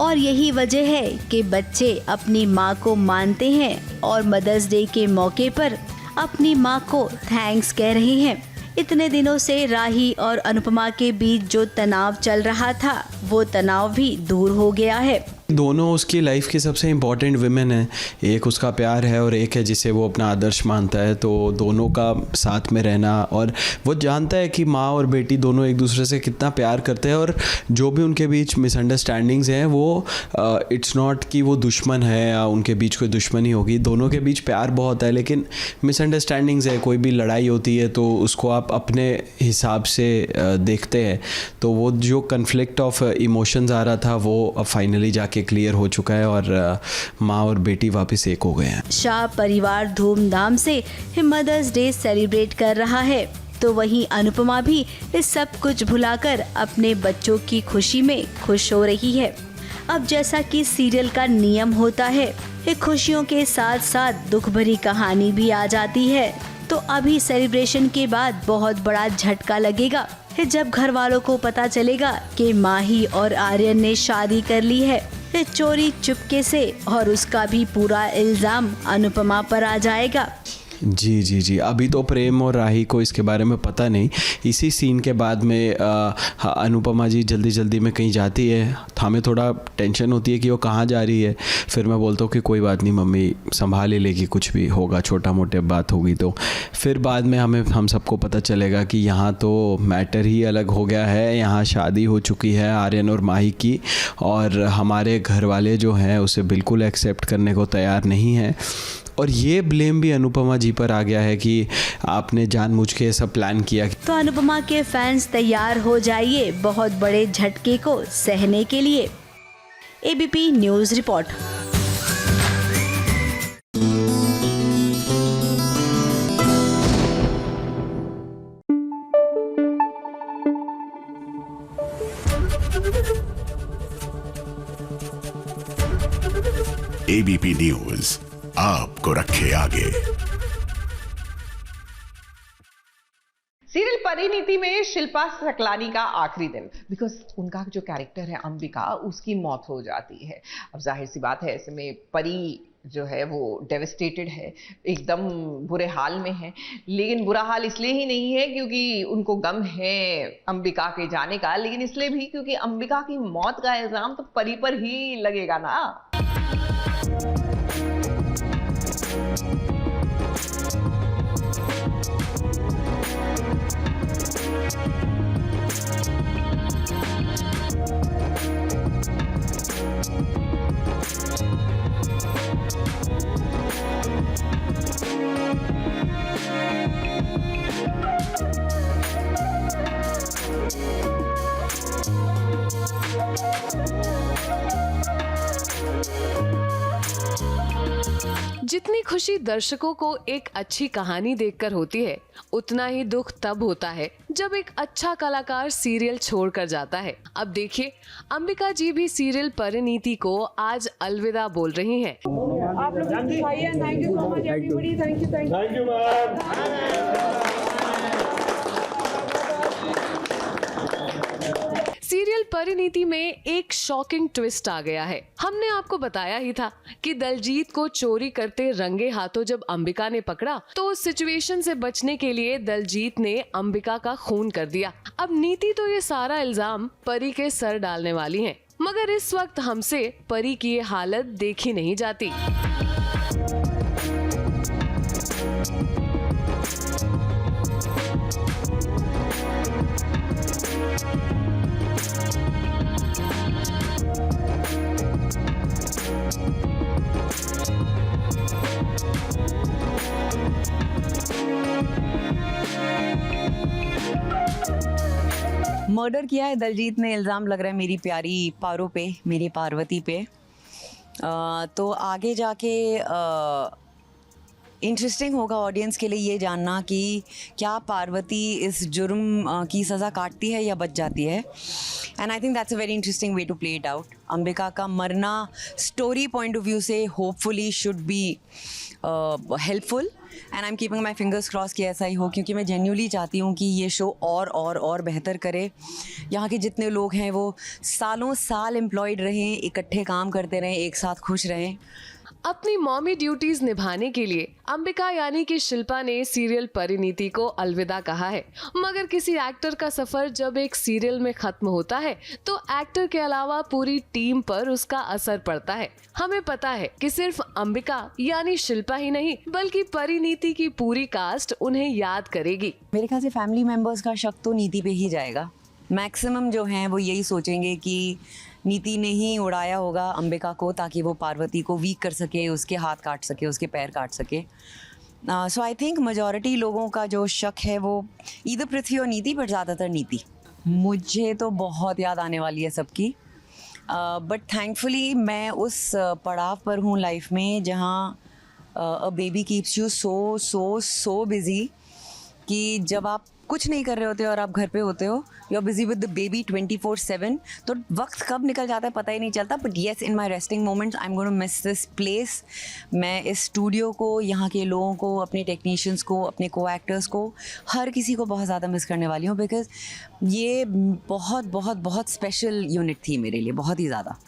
और यही वजह है कि बच्चे अपनी माँ को मानते हैं और मदर्स डे के मौके पर अपनी माँ को थैंक्स कह रहे हैं। इतने दिनों से राही और अनुपमा के बीच जो तनाव चल रहा था, वो तनाव भी दूर हो गया है। दोनों उसकी लाइफ की सबसे इम्पॉर्टेंट विमेन है। एक उसका प्यार है और एक है जिसे वो अपना आदर्श मानता है। तो दोनों का साथ में रहना, और वो जानता है कि माँ और बेटी दोनों एक दूसरे से कितना प्यार करते हैं। और जो भी उनके बीच मिसअंडरस्टैंडिंग्स हैं वो इट्स नॉट कि वो दुश्मन है या उनके बीच कोई दुश्मनी होगी। दोनों के बीच प्यार बहुत है, लेकिन मिसअंडरस्टैंडिंग्स है। कोई भी लड़ाई होती है तो उसको आप अपने हिसाब से देखते हैं। तो वो जो कन्फ्लिक्ट ऑफ इमोशंस आ रहा था वो अब फाइनली जाके क्लियर हो चुका है और माँ और बेटी वापस एक हो गए हैं। शाह परिवार धूमधाम से मदर्स डे सेलिब्रेट कर रहा है, तो वहीं अनुपमा भी इस सब कुछ भुलाकर अपने बच्चों की खुशी में खुश हो रही है। अब जैसा कि सीरियल का नियम होता है, खुशियों के साथ साथ दुख भरी कहानी भी आ जाती है। तो अभी सेलिब्रेशन के बाद बहुत बड़ा झटका लगेगा जब घर वालों को पता चलेगा कि माही और आर्यन ने शादी कर ली है चोरी चुपके से, और उसका भी पूरा इल्जाम अनुपमा पर आ जाएगा। जी जी जी, अभी तो प्रेम और राही को इसके बारे में पता नहीं। इसी सीन के बाद में अनुपमा जी जल्दी जल्दी में कहीं जाती है, हमें थोड़ा टेंशन होती है कि वो कहाँ जा रही है। फिर मैं बोलता हूँ कि कोई बात नहीं मम्मी, संभाल ही लेगी, कुछ भी होगा, छोटा मोटे बात होगी। तो फिर बाद में हम सबको पता चलेगा कि यहाँ तो मैटर ही अलग हो गया है। यहाँ शादी हो चुकी है आर्यन और माही की, और हमारे घर वाले जो हैं उसे बिल्कुल एक्सेप्ट करने को तैयार नहीं है। और ये ब्लेम भी अनुपमा जी पर आ गया है कि आपने जानबूझ के सब प्लान किया। तो अनुपमा के फैंस तैयार हो जाइए बहुत बड़े झटके को सहने के लिए। ABP news report. ABP news आपको रखे आगे। सीरियल परिणीति में शिल्पा सकलानी का आखिरी दिन, बिकॉज उनका जो कैरेक्टर है अंबिका, उसकी मौत हो जाती है। अब जाहिर सी बात है ऐसे में परी जो है वो डेविस्टेटेड है, एकदम बुरे हाल में है। लेकिन बुरा हाल इसलिए ही नहीं है क्योंकि उनको गम है अंबिका के जाने का, लेकिन इसलिए भी क्योंकि अंबिका की मौत का इल्जाम तो परी पर ही लगेगा ना। जितनी खुशी दर्शकों को एक अच्छी कहानी देखकर होती है, उतना ही दुख तब होता है जब एक अच्छा कलाकार सीरियल छोड़कर जाता है। अब देखिए अंबिका जी भी सीरियल परिणीति को आज अलविदा बोल रही हैं। आप लोग thank you so much everybody, thank you ma'am. Serial Parineeti में एक शॉकिंग ट्विस्ट आ गया है। हमने आपको बताया ही था कि दलजीत को चोरी करते रंगे हाथों जब अंबिका ने पकड़ा तो उस सिचुएशन से बचने के लिए दलजीत ने अंबिका का खून कर दिया। अब नीति तो ये सारा इल्जाम परी के सर डालने वाली हैं, मगर इस वक्त हमसे परी की ये हालत देखी नहीं जाती। मर्डर किया है दलजीत ने, इल्ज़ाम लग रहा है मेरी प्यारी पारो पे, मेरी पार्वती पे। तो आगे जाके इंटरेस्टिंग होगा ऑडियंस के लिए ये जानना कि क्या पार्वती इस जुर्म की सज़ा काटती है या बच जाती है। And I think that's a very interesting way to play it out. Ambika का मरना स्टोरी पॉइंट ऑफ व्यू से hopefully should be helpful and I am keeping my fingers cross कि ऐसा ही हो, क्योंकि मैं जेन्युइनली चाहती हूँ कि ये शो और बेहतर करे। यहाँ के जितने लोग हैं वो सालों साल एम्प्लॉयड रहें, इकट्ठे काम करते रहें, एक साथ खुश रहें। अपनी मॉमी ड्यूटीज निभाने के लिए अंबिका यानी कि शिल्पा ने सीरियल परिणीति को अलविदा कहा है। मगर किसी एक्टर का सफर जब एक सीरियल में खत्म होता है तो एक्टर के अलावा पूरी टीम पर उसका असर पड़ता है। हमें पता है कि सिर्फ अंबिका यानी शिल्पा ही नहीं बल्कि परिणीति की पूरी कास्ट उन्हें याद करेगी। मेरे ख्याल से फैमिली मेंबर्स का शक तो नीति पे ही जाएगा। मैक्सिमम जो हैं वो यही सोचेंगे कि नीति ने ही उड़ाया होगा अंबिका को ताकि वो पार्वती को वीक कर सके, उसके हाथ काट सके, उसके पैर काट सके। सो आई थिंक मेजॉरिटी लोगों का जो शक है वो ईदर पृथ्वी और नीति, पर ज़्यादातर नीति। मुझे तो बहुत याद आने वाली है सबकी, बट थैंकफुली मैं उस पड़ाव पर हूँ लाइफ में जहाँ a baby keeps you so busy कि जब आप कुछ नहीं कर रहे होते और आप घर पे होते हो, you are busy with the baby 24/7, तो वक्त कब निकल जाता है पता ही नहीं चलता। But yes, in my resting moments I am going to miss this place. मैं इस स्टूडियो को, यहाँ के लोगों को, अपने टेक्नीशियंस को, अपने को एक्टर्स को, हर किसी को बहुत ज़्यादा मिस करने वाली हूँ, बिकॉज ये बहुत स्पेशल यूनिट थी मेरे लिए, बहुत ही ज़्यादा।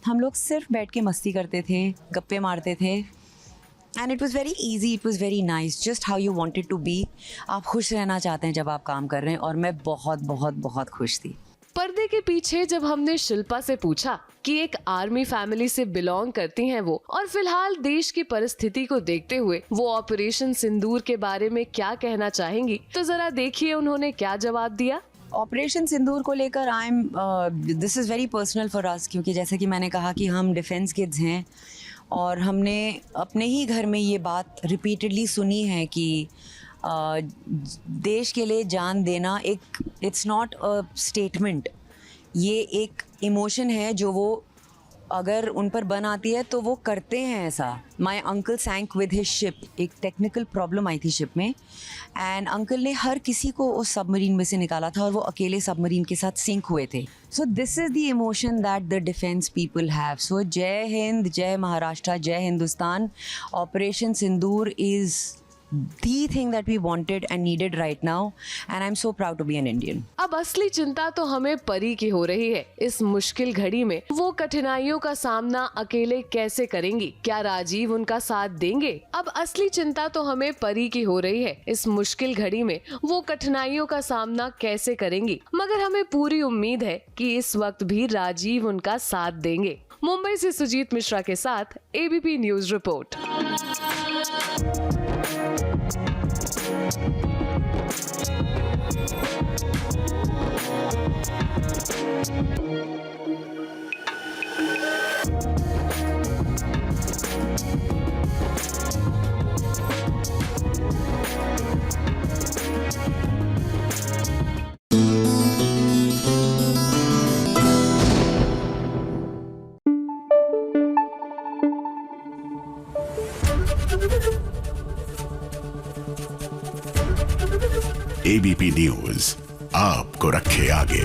हम लोग सिर्फ बैठ के मस्ती करते थे, गप्पे मारते थे, and it was very easy, it was very nice, just how you wanted to be. आप खुश रहना चाहते हैं जब आप काम कर रहे हैं, और मैं बहुत खुश थी। पर्दे के पीछे जब हमने शिल्पा से पूछा कि एक आर्मी फैमिली से बिलोंग करती हैं वो, और फिलहाल देश की परिस्थिति को देखते हुए वो ऑपरेशन सिंदूर के बारे में क्या कहना चाहेंगी, तो जरा देखिए उन्होंने क्या जवाब दिया। ऑपरेशन सिंदूर को लेकर this is very personal for us, क्योंकि जैसे कि मैंने कहा कि हम डिफेंस किड्स हैं और हमने अपने ही घर में ये बात रिपीटेडली सुनी है कि देश के लिए जान देना एक, इट्स नॉट अ स्टेटमेंट, ये एक इमोशन है जो वो अगर उन पर बन आती है तो वो करते हैं ऐसा। My uncle sank with his ship, एक टेक्निकल प्रॉब्लम आई थी शिप में, एंड अंकल ने हर किसी को उस सबमरीन में से निकाला था और वो अकेले सबमरीन के साथ सिंक हुए थे। So this is the emotion that the defence people have. So जय हिंद, जय महाराष्ट्र, जय Hindustan. Operation Sindoor is the thing that we wanted and needed right now, and I'm so proud to be an Indian. अब असली चिंता तो हमें परी की हो रही है। इस मुश्किल घड़ी में वो कठिनाइयों का सामना अकेले कैसे करेंगी? क्या राजीव उनका साथ देंगे? अब असली चिंता तो हमें परी की हो रही है। इस मुश्किल घड़ी में वो कठिनाइयों का सामना कैसे करेंगी? मगर हमें पूरी उम्मीद है कि इस वक्त भी राजीव उनका साथ देंगे। मुंबई से सुजीत मिश्रा के साथ ABP news report. ABP news आपको रखे आगे।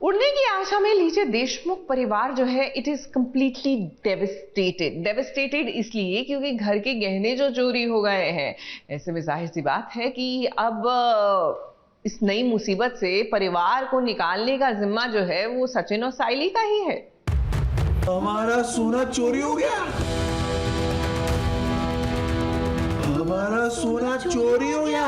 उड़ने की आशा में लीजिए देशमुख परिवार जो है इट इज कंप्लीटली डेविस्टेटेड इसलिए क्योंकि घर के गहने जो चोरी हो गए हैं। ऐसे में जाहिर सी बात है कि अब इस नई मुसीबत से परिवार को निकालने का जिम्मा जो है वो सचिन और साइली का ही है। हमारा सोना चोरी हो गया, हमारा सोना चोरी हो गया।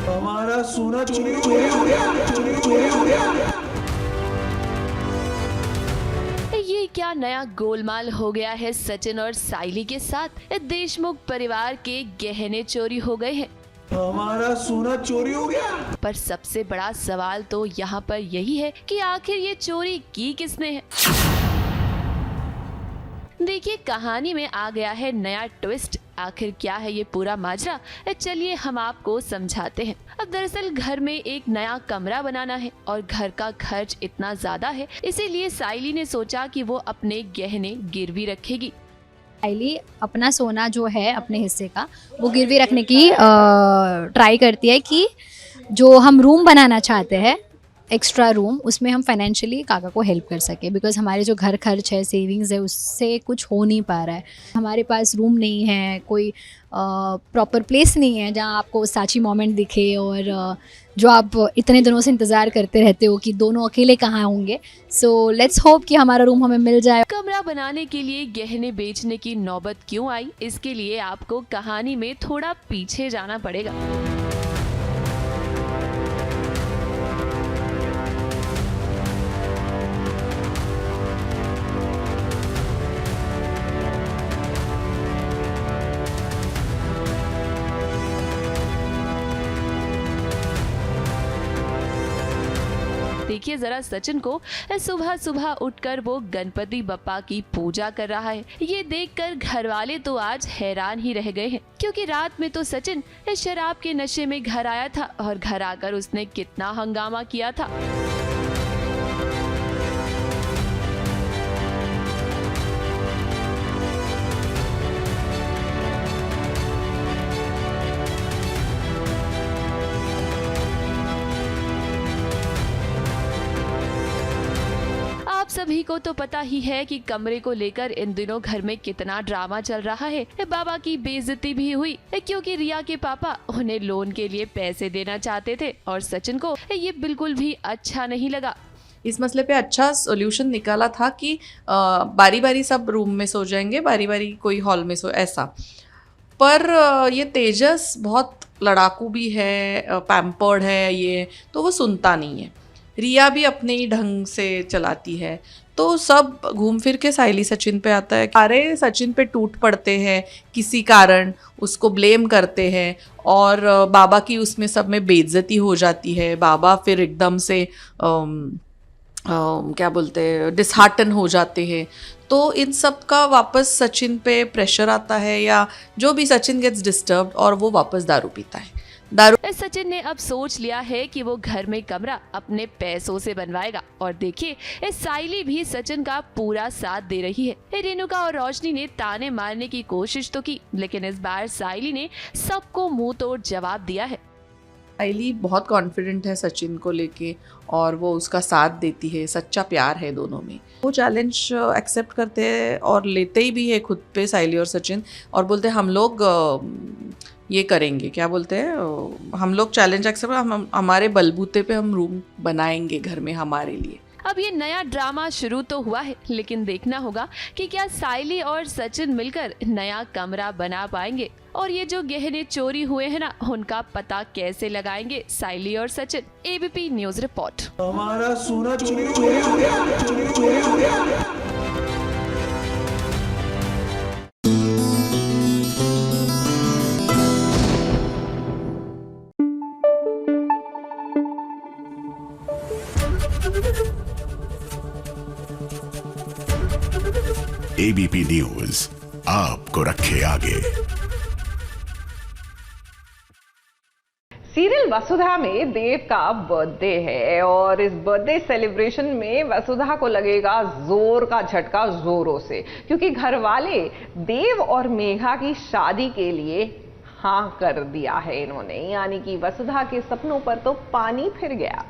हमारा सोना चोरी हो गया, चोरी हो गया। ये क्या नया गोलमाल हो गया है सचिन और साइली के साथ? देशमुख परिवार के गहने चोरी हो गए हैं। हमारा सोना चोरी हो गया। पर सबसे बड़ा सवाल तो यहाँ पर यही है कि आखिर ये चोरी की किसने है। देखिए, कहानी में आ गया है नया ट्विस्ट। आखिर क्या है ये पूरा माजरा, चलिए हम आपको समझाते हैं। अब दरअसल घर में एक नया कमरा बनाना है और घर का खर्च इतना ज्यादा है, इसीलिए साइली ने सोचा कि वो अपने गहने गिरवी रखेगी। साइली अपना सोना जो है अपने हिस्से का वो गिरवी रखने की ट्राई करती है कि जो हम रूम बनाना चाहते हैं, एक्स्ट्रा रूम, उसमें हम फाइनेंशियली काका को हेल्प कर सके, बिकॉज हमारे जो घर खर्च है, सेविंग्स है, उससे कुछ हो नहीं पा रहा है। हमारे पास रूम नहीं है, कोई प्रॉपर प्लेस नहीं है जहां आपको साची मोमेंट दिखे और जो आप इतने दिनों से इंतज़ार करते रहते हो कि दोनों अकेले कहाँ होंगे। सो लेट्स होप कि हमारा रूम हमें मिल जाए। कमरा बनाने के लिए गहने बेचने की नौबत क्यों आई, इसके लिए आपको कहानी में थोड़ा पीछे जाना पड़ेगा। देखिए जरा सचिन को, सुबह सुबह उठकर वो गणपति बप्पा की पूजा कर रहा है। ये देखकर घर वाले तो आज हैरान ही रह गए हैं, क्योंकि रात में तो सचिन शराब के नशे में घर आया था और घर आकर उसने कितना हंगामा किया था। आप सभी को तो पता ही है कि कमरे को लेकर इन दिनों घर में कितना ड्रामा चल रहा है। बाबा की बेइज्जती भी हुई क्योंकि रिया के पापा उन्हें लोन के लिए पैसे देना चाहते थे और सचिन को ये बिल्कुल भी अच्छा नहीं लगा। इस मसले पे अच्छा सॉल्यूशन निकाला था कि बारी बारी सब रूम में सो जाएंगे, बारी बारी कोई हॉल में सो, ऐसा। पर ये तेजस बहुत लड़ाकू भी है, पैम्पर्ड है ये, तो वो सुनता नहीं है। रिया भी अपने ही ढंग से चलाती है, तो सब घूम फिर के साइली सचिन पे आता है। सारे सचिन पे टूट पड़ते हैं, किसी कारण उसको ब्लेम करते हैं और बाबा की उसमें सब में बेइज्जती हो जाती है। बाबा फिर एकदम से क्या बोलते हैं, डिसहार्टन हो जाते हैं। तो इन सब का वापस सचिन पे प्रेशर आता है, या जो भी सचिन गेट्स डिस्टर्ब्ड और वो वापस दारू पीता है। सचिन ने अब सोच लिया है कि वो घर में कमरा अपने पैसों से बनवाएगा। और देखिए साइली भी सचिन का पूरा साथ दे रही है। रेणुका और रोशनी ने ताने मारने की कोशिश तो की, लेकिन इस बार साइली ने सबको मुंह तोड़ जवाब दिया है। साइली बहुत कॉन्फिडेंट है सचिन को लेके और वो उसका साथ देती है, सच्चा प्यार है दोनों में। वो चैलेंज एक्सेप्ट करते हैं और लेते ही भी है खुद पे, साइली और सचिन, और बोलते हैं हम लोग ये करेंगे, क्या बोलते हैं, हम लोग चैलेंज एक्सेप्ट, हम हमारे बलबूते पे हम रूम बनाएंगे घर में हमारे लिए। अब ये नया ड्रामा शुरू तो हुआ है, लेकिन देखना होगा कि क्या साइली और सचिन मिलकर नया कमरा बना पाएंगे और ये जो गहने चोरी हुए हैं ना, उनका पता कैसे लगाएंगे साइली और सचिन। ABP news report. हमारा सोना चोरी हो गया, चोरी हो गया। एबीपी न्यूज आपको रखे आगे। सीरियल वसुधा में देव का बर्थडे है और इस बर्थडे सेलिब्रेशन में वसुधा को लगेगा जोर का झटका जोरों से, क्योंकि घर वाले देव और मेघा की शादी के लिए हाँ कर दिया है इन्होंने, यानी कि वसुधा के सपनों पर तो पानी फिर गया।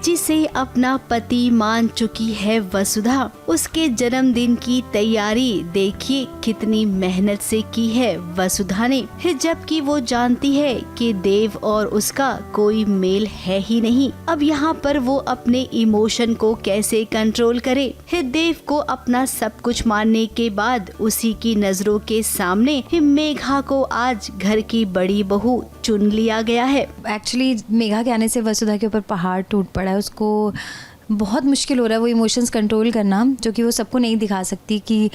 जिसे अपना पति मान चुकी है वसुधा, उसके जन्मदिन की तैयारी देखिए कितनी मेहनत से की है वसुधा ने, जबकि वो जानती है कि देव और उसका कोई मेल है ही नहीं। अब यहाँ पर वो अपने इमोशन को कैसे कंट्रोल करे। देव को अपना सब कुछ मानने के बाद उसी की नजरों के सामने मेघा को आज घर की बड़ी बहू चुन लिया गया है। एक्चुअली मेघा के आने से वसुधा के ऊपर पहाड़ टूट पड़ा है। उसको बहुत मुश्किल हो रहा है वो इमोशंस कंट्रोल करना, जो कि वो सबको नहीं दिखा सकती कि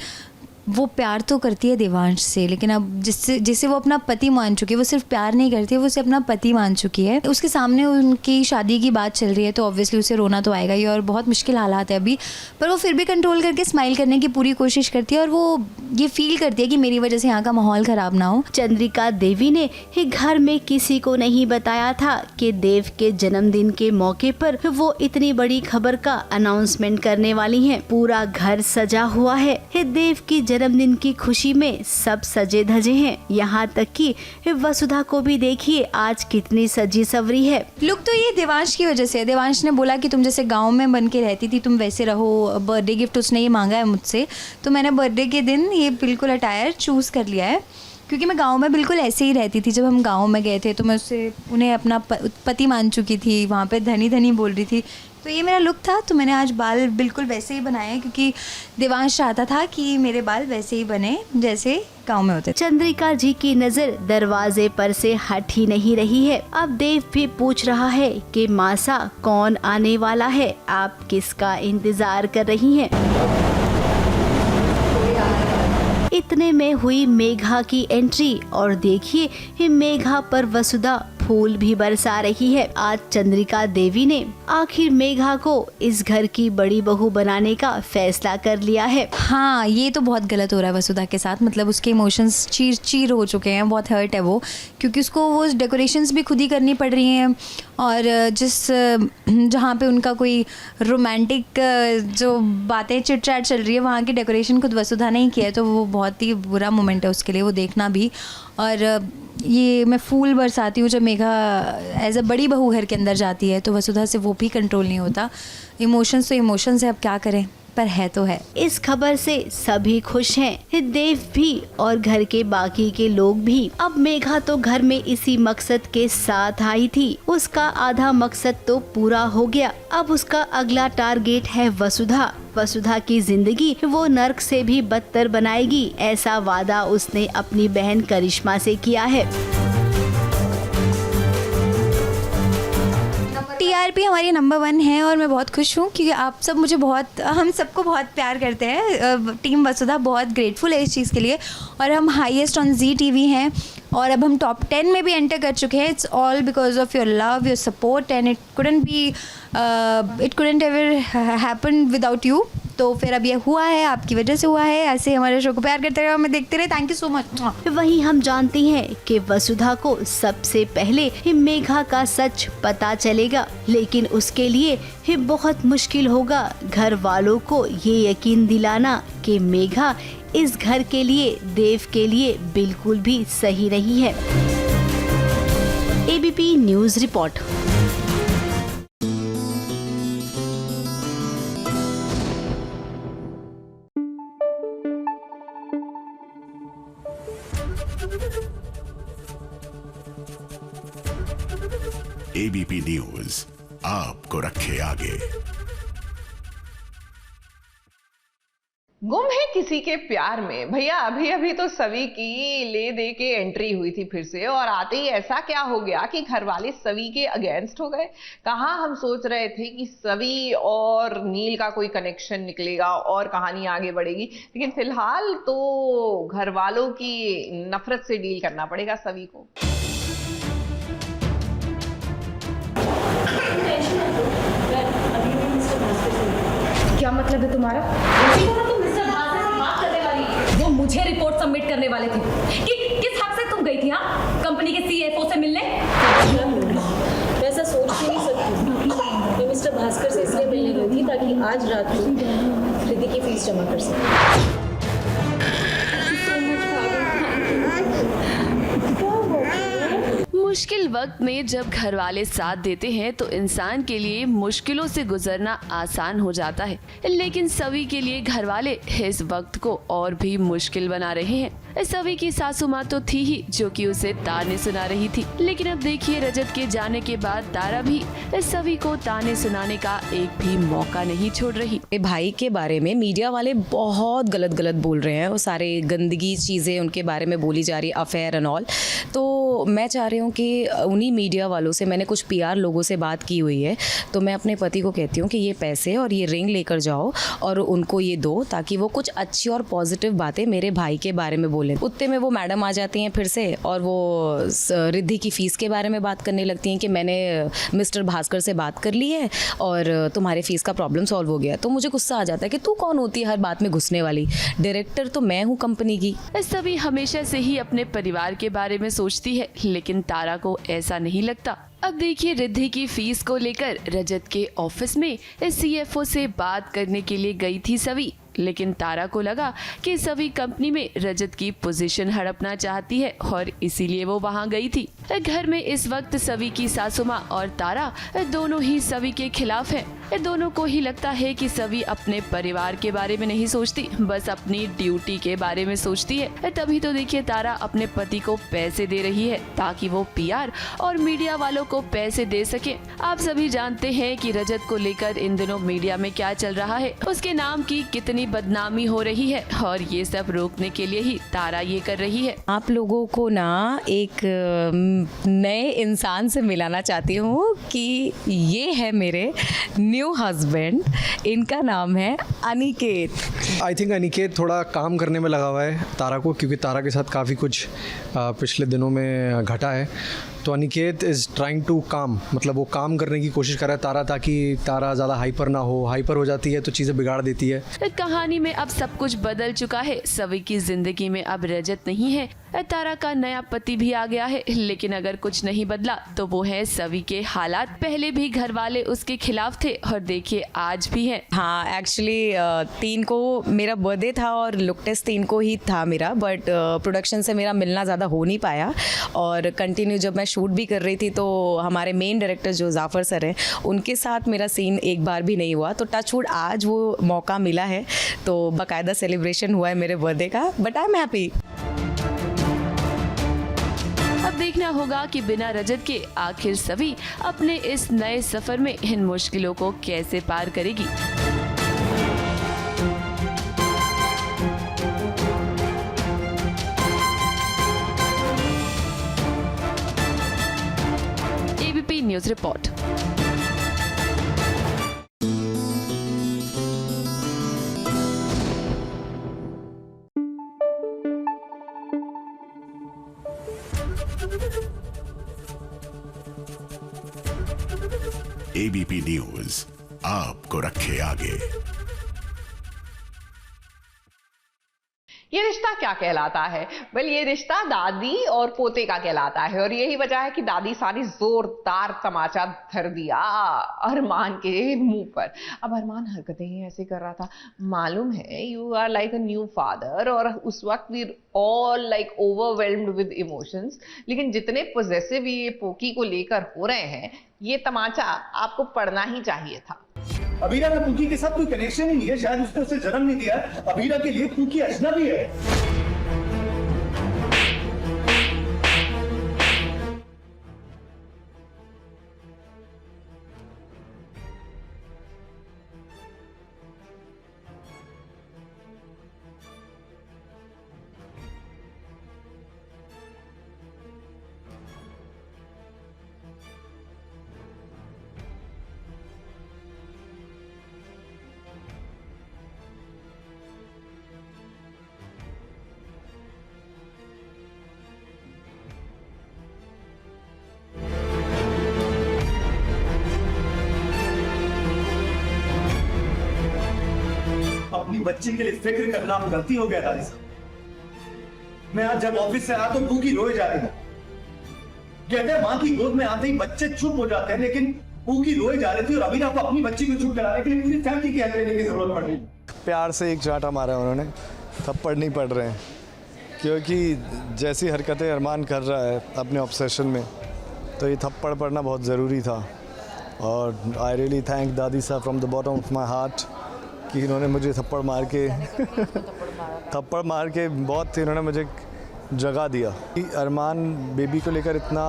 वो प्यार तो करती है देवांश से, लेकिन अब जिसे वो अपना पति मान चुकी है, वो सिर्फ प्यार नहीं करती है, वो उसे अपना पति मान चुकी है। उसके सामने उनकी शादी की बात चल रही है तो ऑब्वियसली उसे रोना तो आएगा ही, और बहुत मुश्किल हालात है अभी, पर वो फिर भी कंट्रोल करके स्माइल करने की पूरी कोशिश करती है, और वो ये फील करती है कि मेरी वजह से यहाँ का माहौल ख़राब ना हो। चंद्रिका देवी ने घर में किसी को नहीं बताया था कि देव के जन्मदिन के मौके पर वो इतनी बड़ी खबर का अनाउंसमेंट करने वाली हैं। पूरा घर सजा हुआ है। देव की जन्मदिन की खुशी में सब सजे धजे हैं, यहाँ तक कि वसुधा को भी देखिए आज कितनी सजी सवरी है। लुक तो ये देवांश की वजह से है। देवांश ने बोला कि तुम जैसे गांव में बन के रहती थी तुम वैसे रहो, बर्थडे गिफ्ट उसने ये मांगा है मुझसे, तो मैंने बर्थडे के दिन ये बिल्कुल अटायर चूज़ कर लिया है, क्योंकि मैं गांव में बिल्कुल ऐसे ही रहती थी। जब हम गांव में गए थे तो मैं उन्हें अपना पति मान चुकी थी, वहाँ पे धनी धनी बोल रही थी, तो ये मेरा लुक था। तो मैंने आज बाल बिल्कुल वैसे ही बनाए हैं, क्योंकि देवांश चाहता था कि मेरे बाल वैसे ही बने जैसे गांव में होते। चंद्रिका जी की नजर दरवाजे पर से हट ही नहीं रही है। अब देव भी पूछ रहा है कि मासा कौन आने वाला है, आप किसका इंतजार कर रही हैं? इतने में हुई मेघा की एंट्री, और देखिए मेघा पर वसुधा फूल भी बरसा रही है। आज चंद्रिका देवी ने आखिर मेघा को इस घर की बड़ी बहू बनाने का फैसला कर लिया है। हाँ, ये तो बहुत गलत हो रहा है वसुधा के साथ, मतलब उसके इमोशंस चीर हो चुके हैं, बहुत हर्ट है वो, क्योंकि उसको वो डेकोरेशंस भी खुद ही करनी पड़ रही हैं, और जहाँ पे उनका कोई रोमांटिक जो बातें चिट चैट चल रही है वहाँ की डेकोरेशन खुद वसुधा ने ही किया है, तो वो बहुत ही बुरा मोमेंट है उसके लिए, वो देखना भी। और ये मैं फूल बरसाती हूँ जब मेघा एज अ बड़ी बहू घर के अंदर जाती है, तो वसुधा से वो भी कंट्रोल नहीं होता। इमोशंस तो इमोशंस है, अब क्या करें, पर है तो है। इस खबर से सभी खुश हैं, देव भी और घर के बाकी के लोग भी। अब मेघा तो घर में इसी मकसद के साथ आई थी, उसका आधा मकसद तो पूरा हो गया। अब उसका अगला टारगेट है वसुधा। वसुधा की जिंदगी वो नर्क से भी बदतर बनाएगी, ऐसा वादा उसने अपनी बहन करिश्मा से किया है। टीआरपी हमारी नंबर 1 है, और मैं बहुत खुश हूँ क्योंकि आप सब मुझे हम सबको बहुत प्यार करते हैं। टीम वसुधा बहुत ग्रेटफुल है इस चीज़ के लिए, और हम हाईएस्ट ऑन जी टीवी हैं, और अब हम टॉप 10 में भी एंटर कर चुके हैं। It's all because of your love, your support, and it couldn't ever happen without you. तो फिर अब ये हुआ है, आपकी वजह से हुआ है। ऐसे हमारे शो को प्यार करते रहे, हमें देखते रहे। Thank you so much. वहीं हम जानती हैं कि वसुधा को सबसे पहले मेघा का सच पता चलेगा, लेकिन उसके लिए बहुत मुश्किल होगा घर वालों को ये यकीन दिलाना कि मेघा इस घर के लिए, देव के लिए बिल्कुल भी सही नहीं है। ABP news report. ABP news आपको रखे आगे। गुम है किसी के प्यार में। भैया अभी अभी तो सवी की ले दे के एंट्री हुई थी फिर से, और आते ही ऐसा क्या हो गया कि घर वाले सवी के अगेंस्ट हो गए। कहाँ हम सोच रहे थे कि सवी और नील का कोई कनेक्शन निकलेगा और कहानी आगे बढ़ेगी, लेकिन फिलहाल तो घर वालों की नफरत से डील करना पड़ेगा सवी को। क्या मतलब है तुम्हारा? वो मुझे रिपोर्ट सबमिट करने वाले थे कि किस हक से तुम गई थी हाँ कंपनी के सीएफओ से मिलने? मैं ऐसा सोच भी नहीं सकती। मैं मिस्टर भास्कर से इसलिए मिलने गई थी ताकि आज रात को रिद्धि की फीस जमा कर सकूं। मुश्किल वक्त में जब घर वाले साथ देते हैं तो इंसान के लिए मुश्किलों से गुजरना आसान हो जाता है, लेकिन सवी के लिए घर वाले इस वक्त को और भी मुश्किल बना रहे हैं। सवी की सासू माँ तो थी ही जो कि उसे ताने सुना रही थी, लेकिन अब देखिए रजत के जाने के बाद तारा भी सवी को ताने सुनाने का एक भी मौका नहीं छोड़ रही। भाई के बारे में मीडिया वाले बहुत गलत बोल रहे हैं, वो सारे गंदगी चीज़ें उनके बारे में बोली जा रही है, अफेयर एंड ऑल। तो मैं चाह रही हूँ कि उन्हीं मीडिया वालों से, मैंने कुछ पीआर लोगों से बात की हुई है, तो मैं अपने पति को कहती हूँ कि ये पैसे और ये रिंग लेकर जाओ और उनको ये दो, ताकि वो कुछ अच्छी और पॉजिटिव बातें मेरे भाई के बारे में बोले। उतने में वो मैडम आ जाती हैं फिर से और वो रिद्धि की फ़ीस के बारे में बात करने लगती हैं कि मैंने मिस्टर भास्कर से बात कर ली है और तुम्हारे फ़ीस का प्रॉब्लम सॉल्व हो गया। तो मुझे गुस्सा आ जाता है कि तू कौन होती है हर बात में घुसने वाली? डायरेक्टर तो मैं हूँ कंपनी की। सभी हमेशा से ही अपने परिवार के बारे में सोचती है, लेकिन तारा को ऐसा नहीं लगता। अब देखिए रिद्धि की फीस को लेकर रजत के ऑफिस में सीएफओ से बात करने के लिए गई थी सवी, लेकिन तारा को लगा कि सभी कंपनी में रजत की पोजीशन हड़पना चाहती है और इसीलिए वो वहां गई थी। घर में इस वक्त सवी की सासू माँ और तारा दोनों ही सवी के खिलाफ है। दोनों को ही लगता है कि सवी अपने परिवार के बारे में नहीं सोचती, बस अपनी ड्यूटी के बारे में सोचती है। तभी तो देखिए तारा अपने पति को पैसे दे रही है ताकि वो पीआर और मीडिया वालों को पैसे दे सके। आप सभी जानते हैं कि रजत को लेकर इन दिनों मीडिया में क्या चल रहा है, उसके नाम की कितनी बदनामी हो रही है, और ये सब रोकने के लिए ही तारा ये कर रही है। आप लोगों को ना एक नए इंसान से मिलाना चाहती हूँ कि ये है मेरे न्यू हस्बैंड, इनका नाम है अनिकेत। आई थिंक अनिकेत थोड़ा काम करने में लगा हुआ है तारा को, क्योंकि तारा के साथ काफ़ी कुछ पिछले दिनों में घटा है। तो अनिकेत इज़ ट्राइंग टू काम, मतलब वो काम करने की कोशिश कर रहा है तारा, ताकि तारा ज़्यादा हाइपर ना हो। हाइपर हो जाती है तो चीज़ें बिगाड़ देती है। कहानी में अब सब कुछ बदल चुका है। सवी की जिंदगी में अब रजत नहीं है, तारा का नया पति भी आ गया है, लेकिन अगर कुछ नहीं बदला तो वो है सवी के हालात। पहले भी घर वाले उसके खिलाफ थे और देखिए आज भी है। हाँ, एक्चुअली 3 को मेरा बर्थडे था और लुक टेस्ट 3 को ही था मेरा, बट प्रोडक्शन से मेरा मिलना ज़्यादा हो नहीं पाया। और कंटिन्यू जब मैं शूट भी कर रही थी तो हमारे मेन डायरेक्टर जो जाफ़र सर हैं, उनके साथ मेरा सीन एक बार भी नहीं हुआ। तो टचवुड आज वो मौका मिला है, तो बाकायदा सेलिब्रेशन हुआ है मेरे बर्थडे का, बट आई एम हैप्पी। अब देखना होगा कि बिना रजत के आखिर सवी अपने इस नए सफर में इन मुश्किलों को कैसे पार करेगी। ABP news report. ABP news आपको रखे आगे। ये रिश्ता क्या कहलाता है? वेल, ये रिश्ता दादी और पोते का कहलाता है, और यही वजह है कि दादी सारी जोरदार तमाचा धर दिया अरमान के मुंह पर। अब अरमान हरकतें ही ऐसे कर रहा था। मालूम है you are like a new father, और उस वक्त we all like overwhelmed with emotions, लेकिन जितने पॉजिटिव ये पोकी को लेकर हो रहे हैं, ये तमाचा आपको पढ़ना ही चाहिए था। अबीरा का पूकी के साथ कोई कनेक्शन ही नहीं है, शायद उसने उसे जन्म नहीं दिया। अबीरा के लिए पूकी अजनबी है। अपनी बच्ची के लिए फिक्र करना गलती हो गया दादी साहब। मैं आज जब ऑफिस से आया तो भूखी रोए जा रही था। कहते हैं माँ की गोद में आते ही बच्चे चुप हो जाते हैं, लेकिन भूखी रोए जा रही थी और अभी आपको अपनी बच्ची को चुप कराने के लिए पूरी फैमिली की हेल्प लेने की जरूरत पड़ रही। प्यार से एक चांटा मारा है उन्होंने, थप्पड़ नहीं पड़ रहे हैं, क्योंकि जैसी हरकतें अरमान कर रहा है अपने ऑब्सेशन में, तो ये थप्पड़ पड़ना बहुत ज़रूरी था। और आई रियली थैंक दादी साहब from the bottom of my heart कि इन्होंने मुझे थप्पड़ मार के बहुत इन्होंने मुझे जगा दिया। अरमान बेबी को लेकर इतना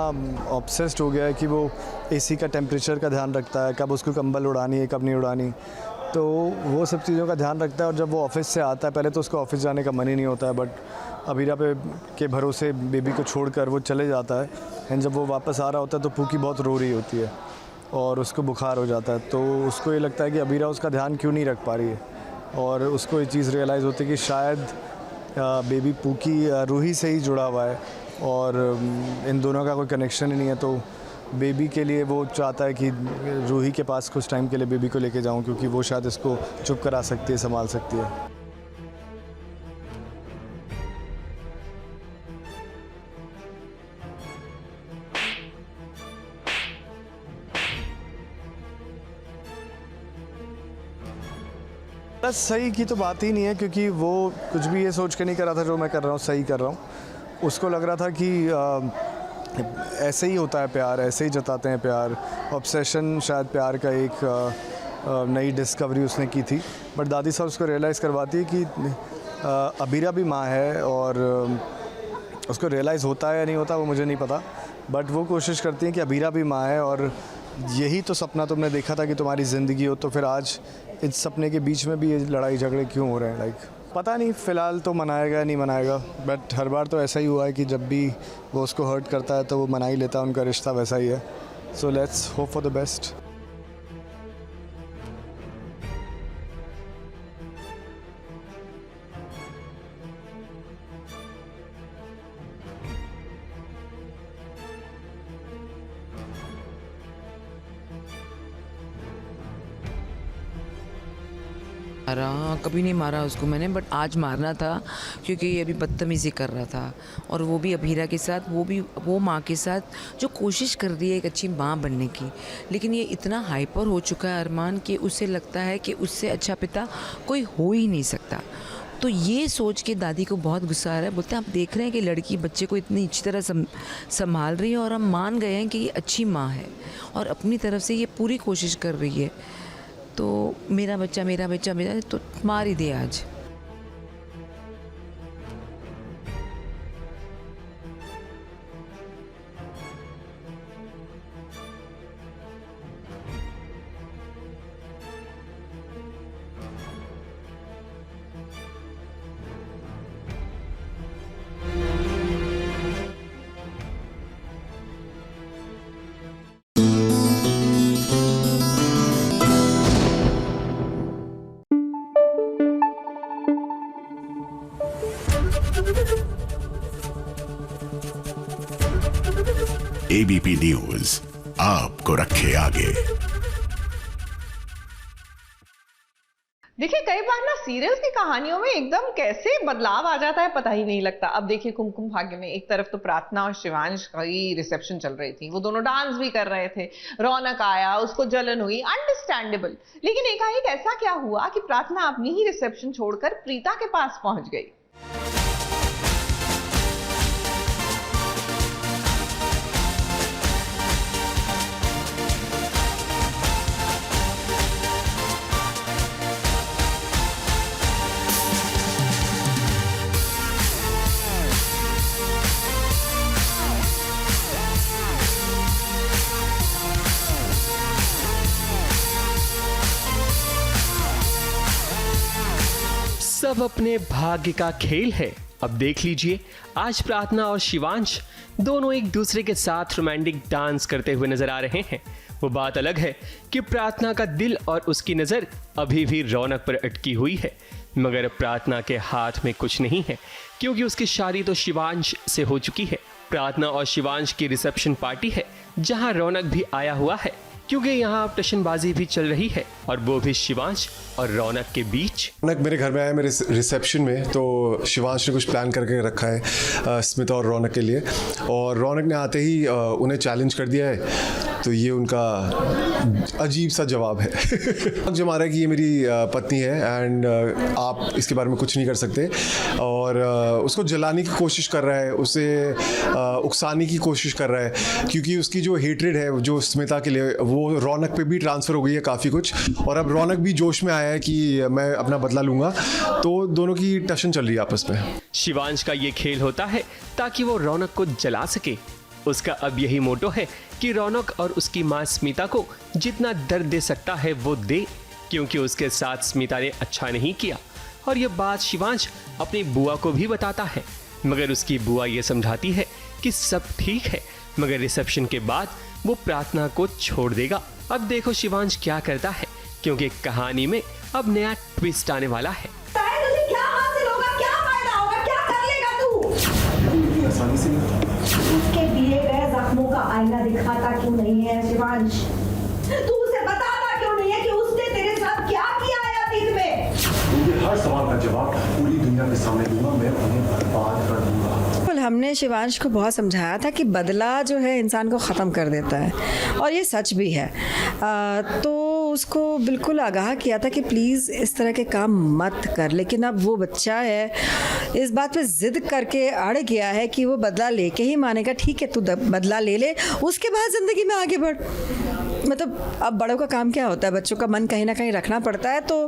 ऑब्सेस्ड हो गया है कि वो एसी का टेम्परेचर का ध्यान रखता है, कब उसको कंबल उड़ानी है कब नहीं उड़ानी, तो वो सब चीज़ों का ध्यान रखता है। और जब वो ऑफिस से आता है, पहले तो उसको ऑफिस जाने का मन ही नहीं होता है, बट अबीरा के भरोसे बेबी को छोड़कर वो चले जाता है। एंड जब वो वापस आ रहा होता है तो पूकी बहुत रो रही होती है और उसको बुखार हो जाता है, तो उसको ये लगता है कि अबीरा उसका ध्यान क्यों नहीं रख पा रही है। और उसको ये चीज़ रियलाइज़ होती है कि शायद बेबी पूकी रूही से ही जुड़ा हुआ है और इन दोनों का कोई कनेक्शन ही नहीं है। तो बेबी के लिए वो चाहता है कि रूही के पास कुछ टाइम के लिए बेबी को लेके जाऊं, क्योंकि वो शायद इसको चुप करा सकती है, संभाल सकती है। बस सही की तो बात ही नहीं है, क्योंकि वो कुछ भी ये सोच के नहीं कर रहा था जो मैं कर रहा हूँ सही कर रहा हूँ। उसको लग रहा था कि ऐसे ही होता है प्यार, ऐसे ही जताते हैं प्यार। ऑब्सेशन शायद प्यार का एक नई डिस्कवरी उसने की थी, बट दादी साहब उसको रियलाइज़ करवाती है कि अबीरा भी माँ है, और उसको रियलाइज़ होता है या नहीं होता वो मुझे नहीं पता, बट वो कोशिश करती हैं कि अबीरा भी माँ है और यही तो सपना तुमने देखा था कि तुम्हारी ज़िंदगी हो, तो फिर आज इस सपने के बीच में भी ये लड़ाई झगड़े क्यों हो रहे हैं। पता नहीं फ़िलहाल तो मनाएगा नहीं मनाएगा, बट हर बार तो ऐसा ही हुआ है कि जब भी वो उसको हर्ट करता है तो वो मना ही लेता है, उनका रिश्ता वैसा ही है। So let's hope for the best. मारा कभी नहीं मारा उसको मैंने, बट आज मारना था क्योंकि ये अभी बदतमीज़ी कर रहा था, और वो भी अबीरा के साथ, वो माँ के साथ जो कोशिश कर रही है एक अच्छी माँ बनने की। लेकिन ये इतना हाइपर हो चुका है अरमान कि उसे लगता है कि उससे अच्छा पिता कोई हो ही नहीं सकता। तो ये सोच के दादी को बहुत गुस्सा आ रहा है। बोलते हैं आप देख रहे हैं कि लड़की बच्चे को इतनी अच्छी तरह संभाल रही है, और हम मान गए हैं कि ये अच्छी माँ है और अपनी तरफ से ये पूरी कोशिश कर रही है, तो मेरा बच्चा तो मार ही दे आज। एबीपी न्यूज आपको रखे आगे। देखिए कई बार ना सीरियल्स की कहानियों में एकदम कैसे बदलाव आ जाता है पता ही नहीं लगता। अब देखिए कुमकुम भाग्य में एक तरफ तो प्रार्थना और शिवांश की रिसेप्शन चल रही थी, वो दोनों डांस भी कर रहे थे, रौनक आया, उसको जलन हुई, अंडरस्टैंडेबल। लेकिन एकाएक ऐसा क्या हुआ कि प्रार्थना अपनी ही रिसेप्शन छोड़कर प्रीता के पास पहुंच गई। सब अपने भाग्य का खेल है। अब देख लीजिए, आज प्रार्थना और शिवांश दोनों एक दूसरे के साथ रोमांटिक डांस करते हुए नजर आ रहे हैं। वो बात अलग है कि प्रार्थना का दिल और उसकी नजर अभी भी रौनक पर अटकी हुई है, मगर प्रार्थना के हाथ में कुछ नहीं है, क्योंकि उसकी शादी तो शिवांश से हो चुकी है। प्रार्थना और शिवांश की रिसेप्शन पार्टी है, जहां रौनक भी आया हुआ है। क्योंकि यहाँ अब टशनबाजी भी चल रही है, और वो भी शिवांश और रौनक के बीच। रौनक मेरे घर में आया मेरे रिसेप्शन में, तो शिवांश ने कुछ प्लान करके रखा है स्मिता और रौनक के लिए, और रौनक ने आते ही उन्हें चैलेंज कर दिया है। तो ये उनका अजीब सा जवाब है। जो हमारा कि ये मेरी पत्नी है एंड आप इसके बारे में कुछ नहीं कर सकते, और उसको जलाने की कोशिश कर रहा है, उसे उकसाने की कोशिश कर रहा है, क्योंकि उसकी जो हेट्रेड है जो स्मिता के लिए वो रौनक पे भी ट्रांसफ़र हो गई है काफ़ी कुछ, और अब रौनक भी जोश में आया है कि मैं अपना बदला लूँगा। तो दोनों की टशन चल रही है आपस में। शिवांश का ये खेल होता है ताकि वो रौनक को जला सके। उसका अब यही मोटो है कि रौनक और उसकी माँ स्मिता को जितना दर्द दे सकता है वो दे, क्योंकि उसके साथ स्मिता ने अच्छा नहीं किया। और ये बात शिवांश अपनी बुआ को भी बताता है, मगर उसकी बुआ ये समझाती है कि सब ठीक है, मगर रिसेप्शन के बाद वो प्रार्थना को छोड़ देगा। अब देखो शिवांश क्या करता है, क्योंकि कहानी में अब नया ट्विस्ट आने वाला है। तुझे क्या हासिल होगा, क्या फायदा होगा, क्या कर लेगा तू? आसानी से उसके दिए गए जख्मों का आईना दिखाता क्यों नहीं है शिवांश? तू उसे बताता क्यों नहीं है कि उसने तेरे साथ क्या किया है अतीत में? मुझे हर सवाल का जवाब पूरी दुनिया के सामने दूंगा, मैं उन्हें बर्बाद कर दूंगा। हमने शिवांश को बहुत समझाया था कि बदला जो है इंसान को ख़त्म कर देता है, और ये सच भी है। तो उसको बिल्कुल आगाह किया था कि प्लीज़ इस तरह के काम मत कर, लेकिन अब वो बच्चा है, इस बात पे ज़िद करके अड़ गया है कि वो बदला लेके ही मानेगा। ठीक है, तू बदला ले ले, उसके बाद ज़िंदगी में आगे बढ़। मतलब अब बड़ों का काम क्या होता है, बच्चों का मन कहीं ना कहीं रखना पड़ता है, तो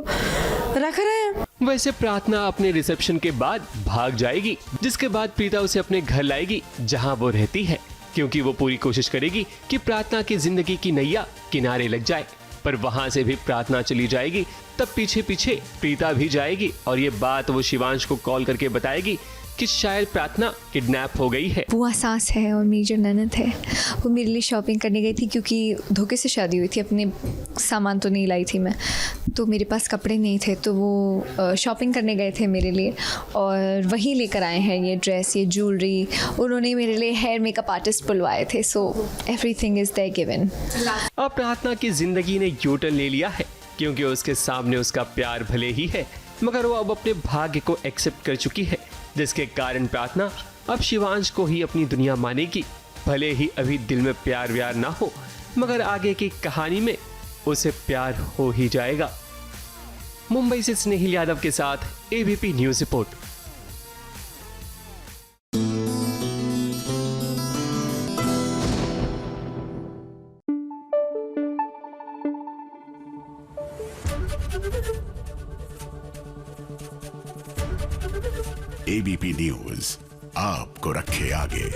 रख रहे हैं। वैसे प्रार्थना अपने रिसेप्शन के बाद भाग जाएगी, जिसके बाद प्रीता उसे अपने घर लाएगी जहां वो रहती है, क्योंकि वो पूरी कोशिश करेगी कि प्रार्थना की जिंदगी की नैया किनारे लग जाए। पर वहां से भी प्रार्थना चली जाएगी, तब पीछे पीछे प्रीता भी जाएगी, और ये बात वो शिवांश को कॉल करके बताएगी कि शायद प्रार्थना किडनैप हो गई है। बुआ सास है और मेरी जो ननद है वो मेरे लिए शॉपिंग करने गई थी, क्योंकि धोखे से शादी हुई थी, अपने सामान तो नहीं लाई थी मैं, तो मेरे पास कपड़े नहीं थे, तो वो शॉपिंग करने गए थे मेरे लिए, और वहीं लेकर आए हैं ये ड्रेस, ये ज्वेलरी। उन्होंने मेरे लिए हेयर मेकअप आर्टिस्ट बुलवाए थे, so everything is there given. अब प्रार्थना की जिंदगी ने यू-टर्न ले लिया है, क्योंकि उसके सामने उसका प्यार भले ही है, मगर वो अब अपने भाग्य को एक्सेप्ट कर चुकी है, जिसके कारण प्रार्थना अब शिवांश को ही अपनी दुनिया मानेगी। भले ही अभी दिल में प्यार व्यार ना हो, मगर आगे की कहानी में उसे प्यार हो ही जाएगा। मुंबई से स्नेहिल यादव के साथ ABP news report. ABP news आपको रखे आगे।